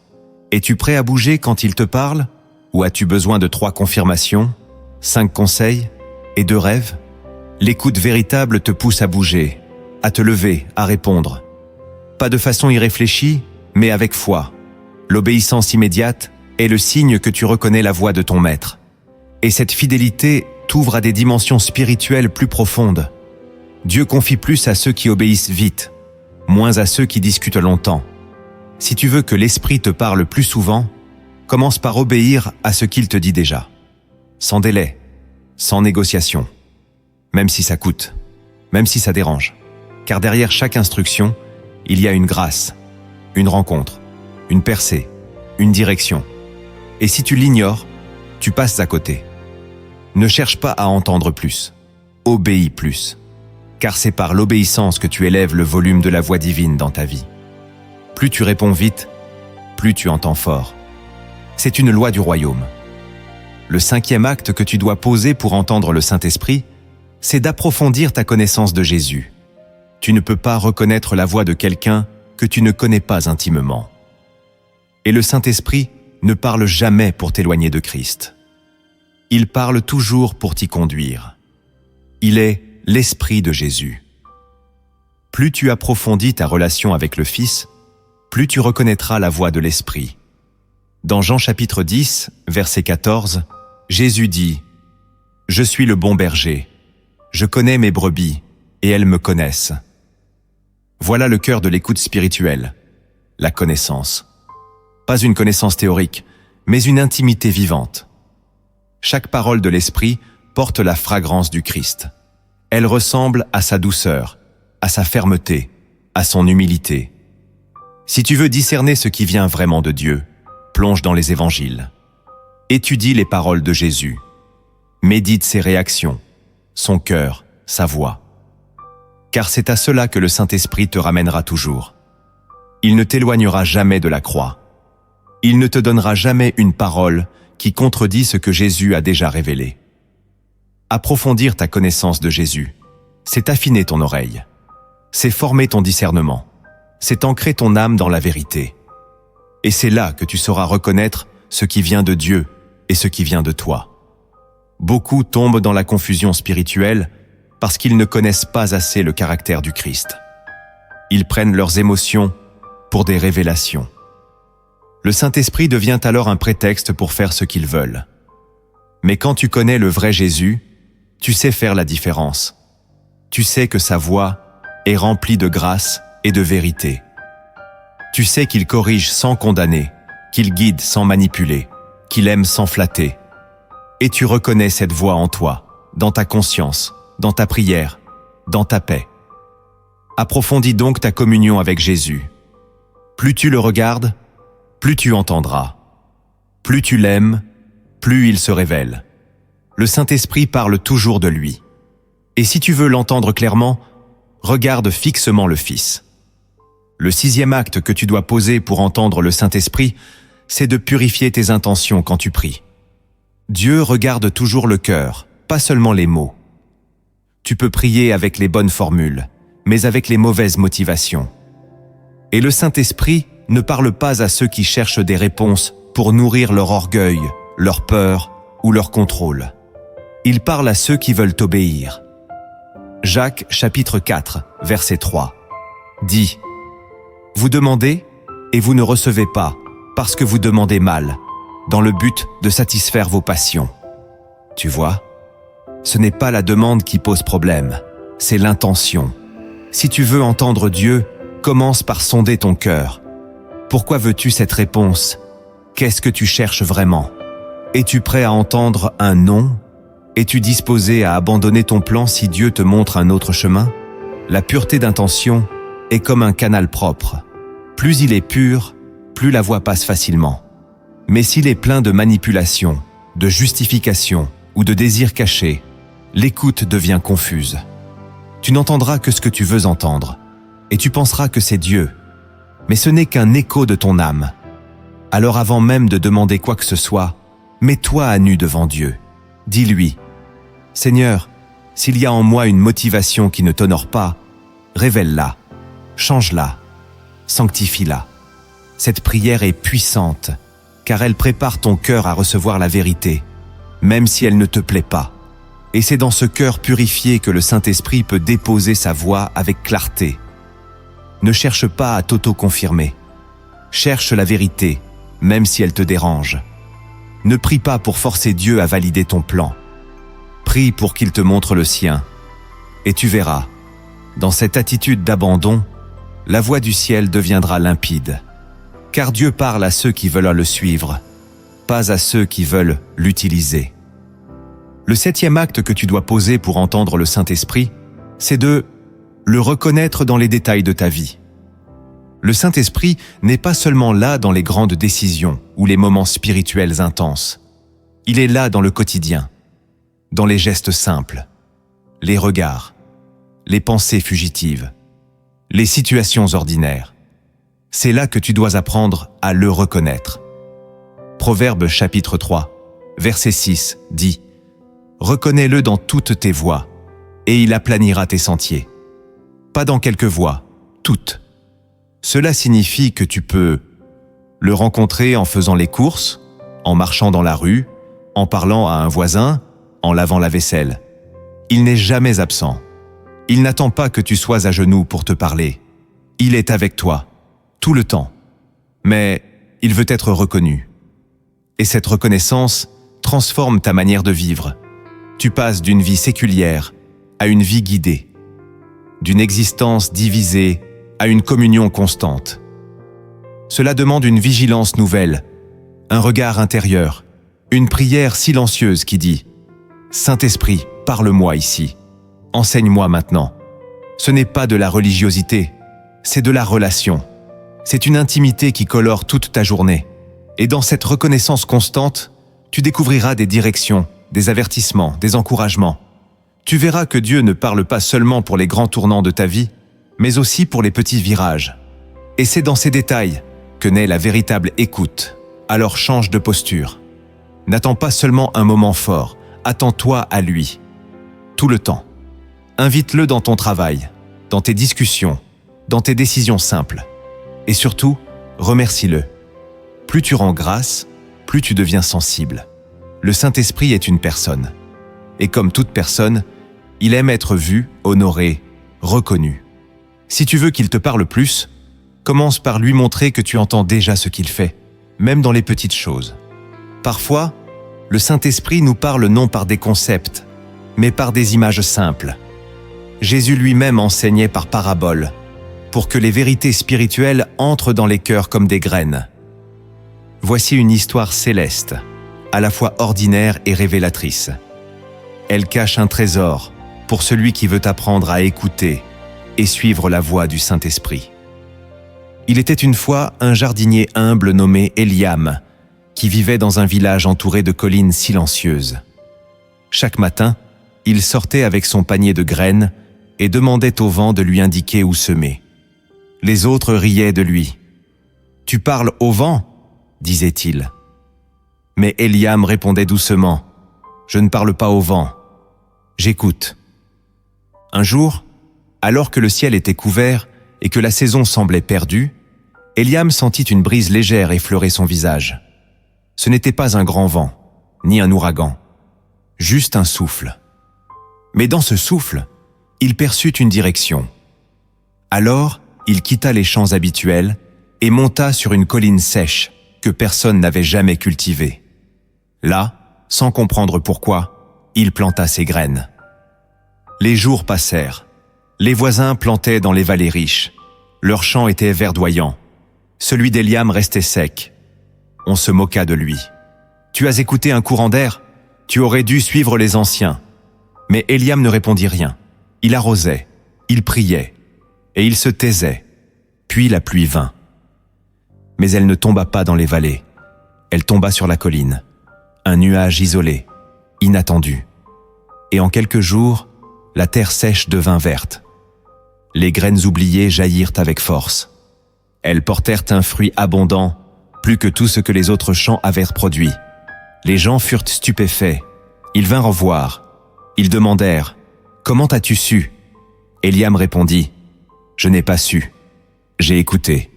Es-tu prêt à bouger quand il te parle? Ou as-tu besoin de 3 confirmations, 5 conseils et 2 rêves? L'écoute véritable te pousse à bouger, à te lever, à répondre. Pas de façon irréfléchie, mais avec foi. L'obéissance immédiate est le signe que tu reconnais la voix de ton maître. Et cette fidélité t'ouvre à des dimensions spirituelles plus profondes. Dieu confie plus à ceux qui obéissent vite, moins à ceux qui discutent longtemps. Si tu veux que l'Esprit te parle plus souvent, commence par obéir à ce qu'il te dit déjà. Sans délai, sans négociation. Même si ça coûte, même si ça dérange. Car derrière chaque instruction, il y a une grâce, une rencontre, une percée, une direction. Et si tu l'ignores, tu passes à côté. Ne cherche pas à entendre plus. Obéis plus. Car c'est par l'obéissance que tu élèves le volume de la voix divine dans ta vie. Plus tu réponds vite, plus tu entends fort. C'est une loi du royaume. Le 5e acte que tu dois poser pour entendre le Saint-Esprit, c'est d'approfondir ta connaissance de Jésus. Tu ne peux pas reconnaître la voix de quelqu'un que tu ne connais pas intimement. Et le Saint-Esprit ne parle jamais pour t'éloigner de Christ. Il parle toujours pour t'y conduire. Il est l'Esprit de Jésus. Plus tu approfondis ta relation avec le Fils, plus tu reconnaîtras la voix de l'Esprit. Dans Jean chapitre 10, verset 14, Jésus dit « Je suis le bon berger. Je connais mes brebis, et elles me connaissent. » Voilà le cœur de l'écoute spirituelle, la connaissance. Pas une connaissance théorique, mais une intimité vivante. Chaque parole de l'Esprit porte la fragrance du Christ. Elle ressemble à sa douceur, à sa fermeté, à son humilité. Si tu veux discerner ce qui vient vraiment de Dieu, plonge dans les évangiles. Étudie les paroles de Jésus. Médite ses réactions, son cœur, sa voix. Car c'est à cela que le Saint-Esprit te ramènera toujours. Il ne t'éloignera jamais de la croix. Il ne te donnera jamais une parole qui contredit ce que Jésus a déjà révélé. Approfondir ta connaissance de Jésus, c'est affiner ton oreille. C'est former ton discernement. C'est ancrer ton âme dans la vérité. Et c'est là que tu sauras reconnaître ce qui vient de Dieu et ce qui vient de toi. Beaucoup tombent dans la confusion spirituelle parce qu'ils ne connaissent pas assez le caractère du Christ. Ils prennent leurs émotions pour des révélations. Le Saint-Esprit devient alors un prétexte pour faire ce qu'ils veulent. Mais quand tu connais le vrai Jésus, tu sais faire la différence. Tu sais que sa voix est remplie de grâce et de vérité. Tu sais qu'il corrige sans condamner, qu'il guide sans manipuler, qu'il aime sans flatter. Et tu reconnais cette voix en toi, dans ta conscience, dans ta prière, dans ta paix. Approfondis donc ta communion avec Jésus. Plus tu le regardes, plus tu entendras. Plus tu l'aimes, plus il se révèle. Le Saint-Esprit parle toujours de lui. Et si tu veux l'entendre clairement, regarde fixement le Fils. Le 6e acte que tu dois poser pour entendre le Saint-Esprit, c'est de purifier tes intentions quand tu pries. Dieu regarde toujours le cœur, pas seulement les mots. Tu peux prier avec les bonnes formules, mais avec les mauvaises motivations. Et le Saint-Esprit ne parle pas à ceux qui cherchent des réponses pour nourrir leur orgueil, leur peur ou leur contrôle. Il parle à ceux qui veulent obéir. Jacques chapitre 4, verset 3, dit « Vous demandez et vous ne recevez pas, parce que vous demandez mal, dans le but de satisfaire vos passions. » Tu vois, ce n'est pas la demande qui pose problème, c'est l'intention. Si tu veux entendre Dieu, commence par sonder ton cœur. Pourquoi veux-tu cette réponse? Qu'est-ce que tu cherches vraiment? Es-tu prêt à entendre un non? Es-tu disposé à abandonner ton plan si Dieu te montre un autre chemin? La pureté d'intention est comme un canal propre. Plus il est pur, plus la voie passe facilement. Mais s'il est plein de manipulation, de justification ou de désirs cachés, l'écoute devient confuse. Tu n'entendras que ce que tu veux entendre, et tu penseras que c'est Dieu. Mais ce n'est qu'un écho de ton âme. Alors avant même de demander quoi que ce soit, mets-toi à nu devant Dieu. Dis-lui, « Seigneur, s'il y a en moi une motivation qui ne t'honore pas, révèle-la, change-la, sanctifie-la. » Cette prière est puissante, car elle prépare ton cœur à recevoir la vérité, même si elle ne te plaît pas. Et c'est dans ce cœur purifié que le Saint-Esprit peut déposer sa voix avec clarté. Ne cherche pas à t'auto-confirmer. Cherche la vérité, même si elle te dérange. Ne prie pas pour forcer Dieu à valider ton plan. Prie pour qu'il te montre le sien. Et tu verras, dans cette attitude d'abandon, la voie du ciel deviendra limpide. Car Dieu parle à ceux qui veulent le suivre, pas à ceux qui veulent l'utiliser. Le 7e acte que tu dois poser pour entendre le Saint-Esprit, c'est de le reconnaître dans les détails de ta vie. Le Saint-Esprit n'est pas seulement là dans les grandes décisions ou les moments spirituels intenses. Il est là dans le quotidien, dans les gestes simples, les regards, les pensées fugitives, les situations ordinaires. C'est là que tu dois apprendre à le reconnaître. Proverbe chapitre 3, verset 6 dit « Reconnais-le dans toutes tes voies, et il aplanira tes sentiers. » Pas dans quelques voies, toutes. Cela signifie que tu peux le rencontrer en faisant les courses, en marchant dans la rue, en parlant à un voisin, en lavant la vaisselle. Il n'est jamais absent. Il n'attend pas que tu sois à genoux pour te parler. Il est avec toi, tout le temps. Mais il veut être reconnu. Et cette reconnaissance transforme ta manière de vivre. Tu passes d'une vie séculière à une vie guidée, d'une existence divisée à une communion constante. Cela demande une vigilance nouvelle, un regard intérieur, une prière silencieuse qui dit « Saint-Esprit, parle-moi ici, enseigne-moi maintenant ». Ce n'est pas de la religiosité, c'est de la relation. C'est une intimité qui colore toute ta journée. Et dans cette reconnaissance constante, tu découvriras des directions, des avertissements, des encouragements. Tu verras que Dieu ne parle pas seulement pour les grands tournants de ta vie, mais aussi pour les petits virages. Et c'est dans ces détails que naît la véritable écoute. Alors change de posture. N'attends pas seulement un moment fort, attends-toi à lui. Tout le temps. Invite-le dans ton travail, dans tes discussions, dans tes décisions simples. Et surtout, remercie-le. Plus tu rends grâce, plus tu deviens sensible. Le Saint-Esprit est une personne. Et comme toute personne, il aime être vu, honoré, reconnu. Si tu veux qu'il te parle plus, commence par lui montrer que tu entends déjà ce qu'il fait, même dans les petites choses. Parfois, le Saint-Esprit nous parle non par des concepts, mais par des images simples. Jésus lui-même enseignait par paraboles, pour que les vérités spirituelles entrent dans les cœurs comme des graines. Voici une histoire céleste, à la fois ordinaire et révélatrice. Elle cache un trésor pour celui qui veut apprendre à écouter et suivre la voie du Saint-Esprit. Il était une fois un jardinier humble nommé Eliam, qui vivait dans un village entouré de collines silencieuses. Chaque matin, il sortait avec son panier de graines et demandait au vent de lui indiquer où semer. Les autres riaient de lui. « Tu parles au vent ?» disait-il. Mais Eliam répondait doucement. « Je ne parle pas au vent. J'écoute. » Un jour, alors que le ciel était couvert et que la saison semblait perdue, Eliam sentit une brise légère effleurer son visage. Ce n'était pas un grand vent, ni un ouragan, juste un souffle. Mais dans ce souffle, il perçut une direction. Alors, il quitta les champs habituels et monta sur une colline sèche que personne n'avait jamais cultivée. Là, sans comprendre pourquoi, il planta ses graines. Les jours passèrent. Les voisins plantaient dans les vallées riches. Leurs champs étaient verdoyants. Celui d'Eliam restait sec. On se moqua de lui. « Tu as écouté un courant d'air ? Tu aurais dû suivre les anciens. » Mais Eliam ne répondit rien. Il arrosait, il priait, et il se taisait. Puis la pluie vint. Mais elle ne tomba pas dans les vallées. Elle tomba sur la colline. Un nuage isolé, inattendu. Et en quelques jours, la terre sèche devint verte. Les graines oubliées jaillirent avec force. Elles portèrent un fruit abondant, plus que tout ce que les autres champs avaient produit. Les gens furent stupéfaits. Ils vinrent voir. Ils demandèrent « Comment as-tu su ?» Eliam répondit « Je n'ai pas su. J'ai écouté. »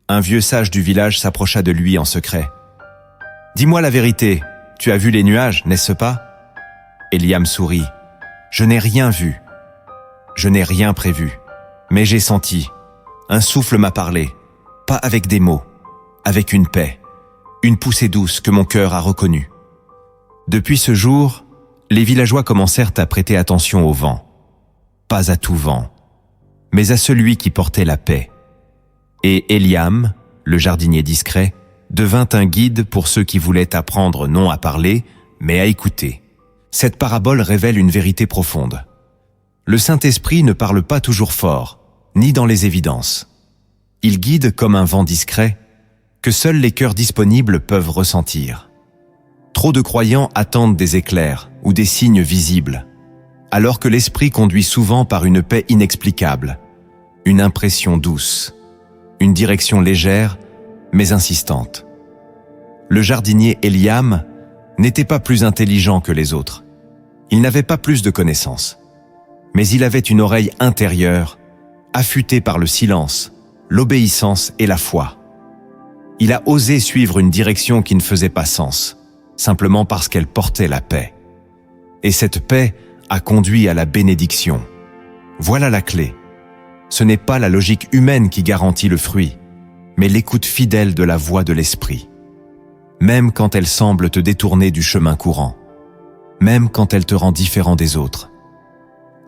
Un vieux sage du village s'approcha de lui en secret. « Dis-moi la vérité, tu as vu les nuages, n'est-ce pas ?» Eliam sourit. « Je n'ai rien vu. Je n'ai rien prévu. Mais j'ai senti. Un souffle m'a parlé. Pas avec des mots, avec une paix. Une poussée douce que mon cœur a reconnue. » Depuis ce jour, les villageois commencèrent à prêter attention au vent. Pas à tout vent, mais à celui qui portait la paix. Et Eliam, le jardinier discret, devint un guide pour ceux qui voulaient apprendre non à parler, mais à écouter. Cette parabole révèle une vérité profonde. Le Saint-Esprit ne parle pas toujours fort, ni dans les évidences. Il guide comme un vent discret, que seuls les cœurs disponibles peuvent ressentir. Trop de croyants attendent des éclairs ou des signes visibles, alors que l'esprit conduit souvent par une paix inexplicable, une impression douce, une direction légère mais insistante. Le jardinier Eliam n'était pas plus intelligent que les autres. Il n'avait pas plus de connaissances, mais il avait une oreille intérieure, affûtée par le silence, l'obéissance et la foi. Il a osé suivre une direction qui ne faisait pas sens, simplement parce qu'elle portait la paix. Et cette paix a conduit à la bénédiction. Voilà la clé. Ce n'est pas la logique humaine qui garantit le fruit, mais l'écoute fidèle de la voix de l'esprit. Même quand elle semble te détourner du chemin courant, même quand elle te rend différent des autres.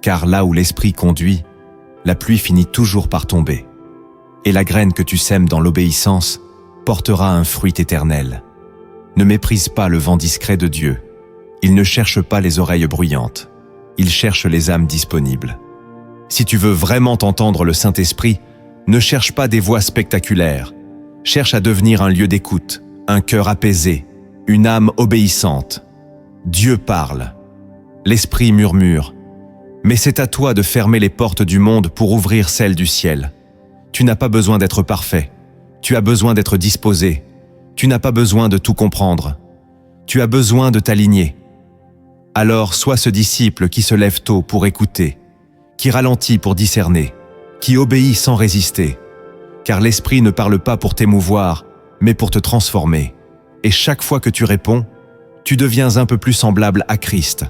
Car là où l'esprit conduit, la pluie finit toujours par tomber. Et la graine que tu sèmes dans l'obéissance portera un fruit éternel. Ne méprise pas le vent discret de Dieu. Il ne cherche pas les oreilles bruyantes. Il cherche les âmes disponibles. Si tu veux vraiment t'entendre le Saint-Esprit, ne cherche pas des voix spectaculaires. Cherche à devenir un lieu d'écoute, un cœur apaisé, une âme obéissante. Dieu parle. L'Esprit murmure. Mais c'est à toi de fermer les portes du monde pour ouvrir celles du ciel. Tu n'as pas besoin d'être parfait. Tu as besoin d'être disposé. Tu n'as pas besoin de tout comprendre. Tu as besoin de t'aligner. Alors sois ce disciple qui se lève tôt pour écouter, qui ralentit pour discerner, qui obéit sans résister. Car l'Esprit ne parle pas pour t'émouvoir, mais pour te transformer. Et chaque fois que tu réponds, tu deviens un peu plus semblable à Christ.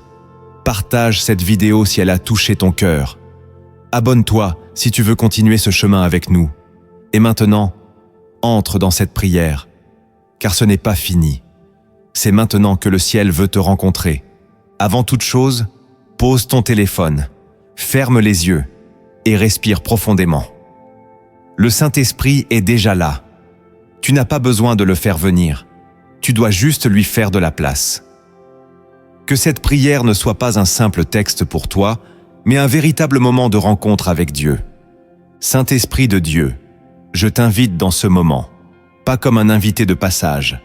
Partage cette vidéo si elle a touché ton cœur. Abonne-toi si tu veux continuer ce chemin avec nous. Et maintenant, entre dans cette prière, car ce n'est pas fini. C'est maintenant que le ciel veut te rencontrer. Avant toute chose, pose ton téléphone, ferme les yeux et respire profondément. Le Saint-Esprit est déjà là. Tu n'as pas besoin de le faire venir. Tu dois juste lui faire de la place. Que cette prière ne soit pas un simple texte pour toi, mais un véritable moment de rencontre avec Dieu. Saint-Esprit de Dieu, je t'invite dans ce moment, pas comme un invité de passage,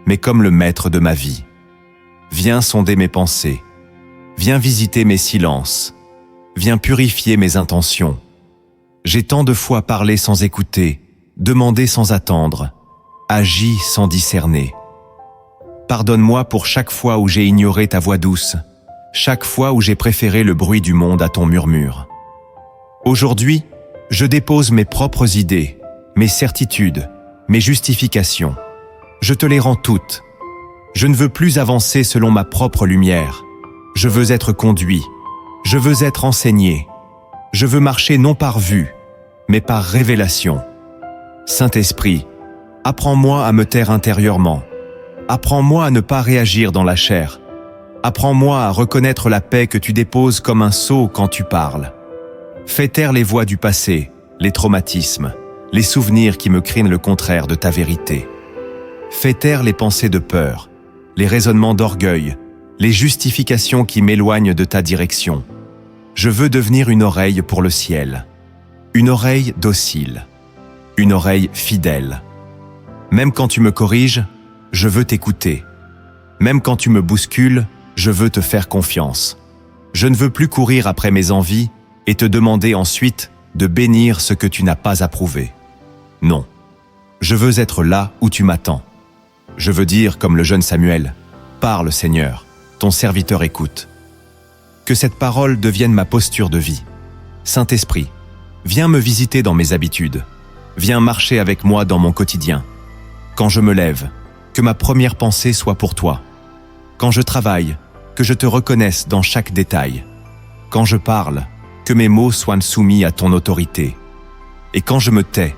mais comme le maître de ma vie. Viens sonder mes pensées, viens visiter mes silences, viens purifier mes intentions. J'ai tant de fois parlé sans écouter, demandé sans attendre, agi sans discerner. Pardonne-moi pour chaque fois où j'ai ignoré ta voix douce, chaque fois où j'ai préféré le bruit du monde à ton murmure. Aujourd'hui, je dépose mes propres idées, mes certitudes, mes justifications. Je te les rends toutes. Je ne veux plus avancer selon ma propre lumière. Je veux être conduit. Je veux être enseigné. Je veux marcher non par vue, mais par révélation. Saint-Esprit, apprends-moi à me taire intérieurement. Apprends-moi à ne pas réagir dans la chair. Apprends-moi à reconnaître la paix que tu déposes comme un sceau quand tu parles. Fais taire les voix du passé, les traumatismes, les souvenirs qui me crinent le contraire de ta vérité. Fais taire les pensées de peur, les raisonnements d'orgueil, les justifications qui m'éloignent de ta direction. Je veux devenir une oreille pour le ciel, une oreille docile, une oreille fidèle. Même quand tu me corriges, je veux t'écouter. Même quand tu me bouscules, je veux te faire confiance. Je ne veux plus courir après mes envies et te demander ensuite de bénir ce que tu n'as pas approuvé. Non, je veux être là où tu m'attends. Je veux dire comme le jeune Samuel, « Parle Seigneur, ton serviteur écoute ». Que cette parole devienne ma posture de vie. Saint-Esprit, viens me visiter dans mes habitudes. Viens marcher avec moi dans mon quotidien. Quand je me lève, que ma première pensée soit pour toi. Quand je travaille, que je te reconnaisse dans chaque détail. Quand je parle, que mes mots soient soumis à ton autorité. Et quand je me tais,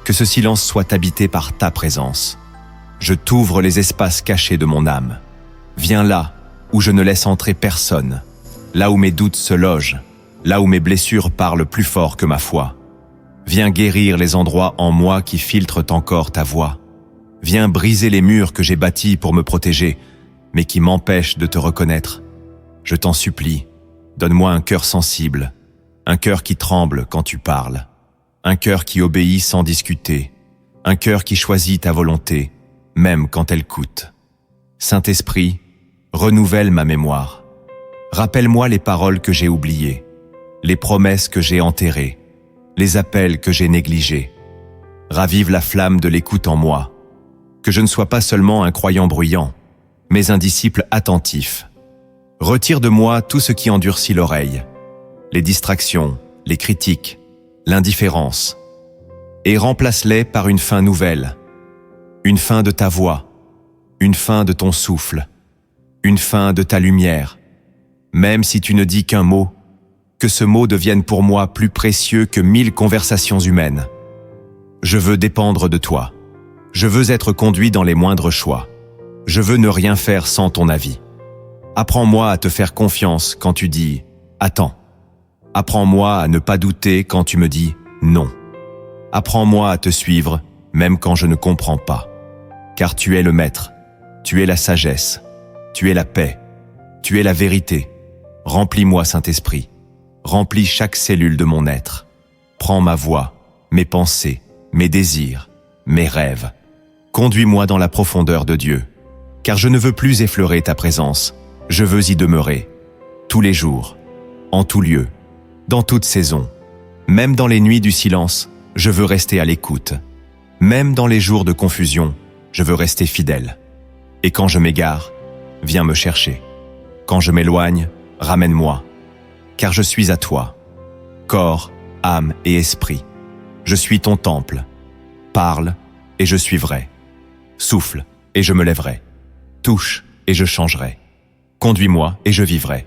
que ce silence soit habité par ta présence. Je t'ouvre les espaces cachés de mon âme. Viens là où je ne laisse entrer personne, là où mes doutes se logent, là où mes blessures parlent plus fort que ma foi. Viens guérir les endroits en moi qui filtrent encore ta voix. Viens briser les murs que j'ai bâtis pour me protéger, mais qui m'empêchent de te reconnaître. Je t'en supplie, donne-moi un cœur sensible, un cœur qui tremble quand tu parles, un cœur qui obéit sans discuter, un cœur qui choisit ta volonté, même quand elle coûte. Saint-Esprit, renouvelle ma mémoire. Rappelle-moi les paroles que j'ai oubliées, les promesses que j'ai enterrées, les appels que j'ai négligés. Ravive la flamme de l'écoute en moi, que je ne sois pas seulement un croyant bruyant, mais un disciple attentif. Retire de moi tout ce qui endurcit l'oreille, les distractions, les critiques, l'indifférence, et remplace-les par une fin nouvelle, une fin de ta voix, une fin de ton souffle, une fin de ta lumière. Même si tu ne dis qu'un mot, que ce mot devienne pour moi plus précieux que 1000 conversations humaines. Je veux dépendre de toi. Je veux être conduit dans les moindres choix. Je veux ne rien faire sans ton avis. Apprends-moi à te faire confiance quand tu dis « Attends ». Apprends-moi à ne pas douter quand tu me dis « Non ». Apprends-moi à te suivre même quand je ne comprends pas. Car tu es le maître, tu es la sagesse, tu es la paix, tu es la vérité. Remplis-moi, Saint-Esprit. Remplis chaque cellule de mon être. Prends ma voix, mes pensées, mes désirs, mes rêves. Conduis-moi dans la profondeur de Dieu, car je ne veux plus effleurer ta présence, je veux y demeurer, tous les jours, en tout lieu, dans toute saison. Même dans les nuits du silence, je veux rester à l'écoute. Même dans les jours de confusion, je veux rester fidèle. Et quand je m'égare, viens me chercher. Quand je m'éloigne, ramène-moi, car je suis à toi, corps, âme et esprit. Je suis ton temple. Parle et je suivrai. Souffle et je me lèverai. Touche et je changerai. Conduis-moi et je vivrai.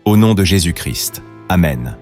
Au nom de Jésus-Christ. Amen.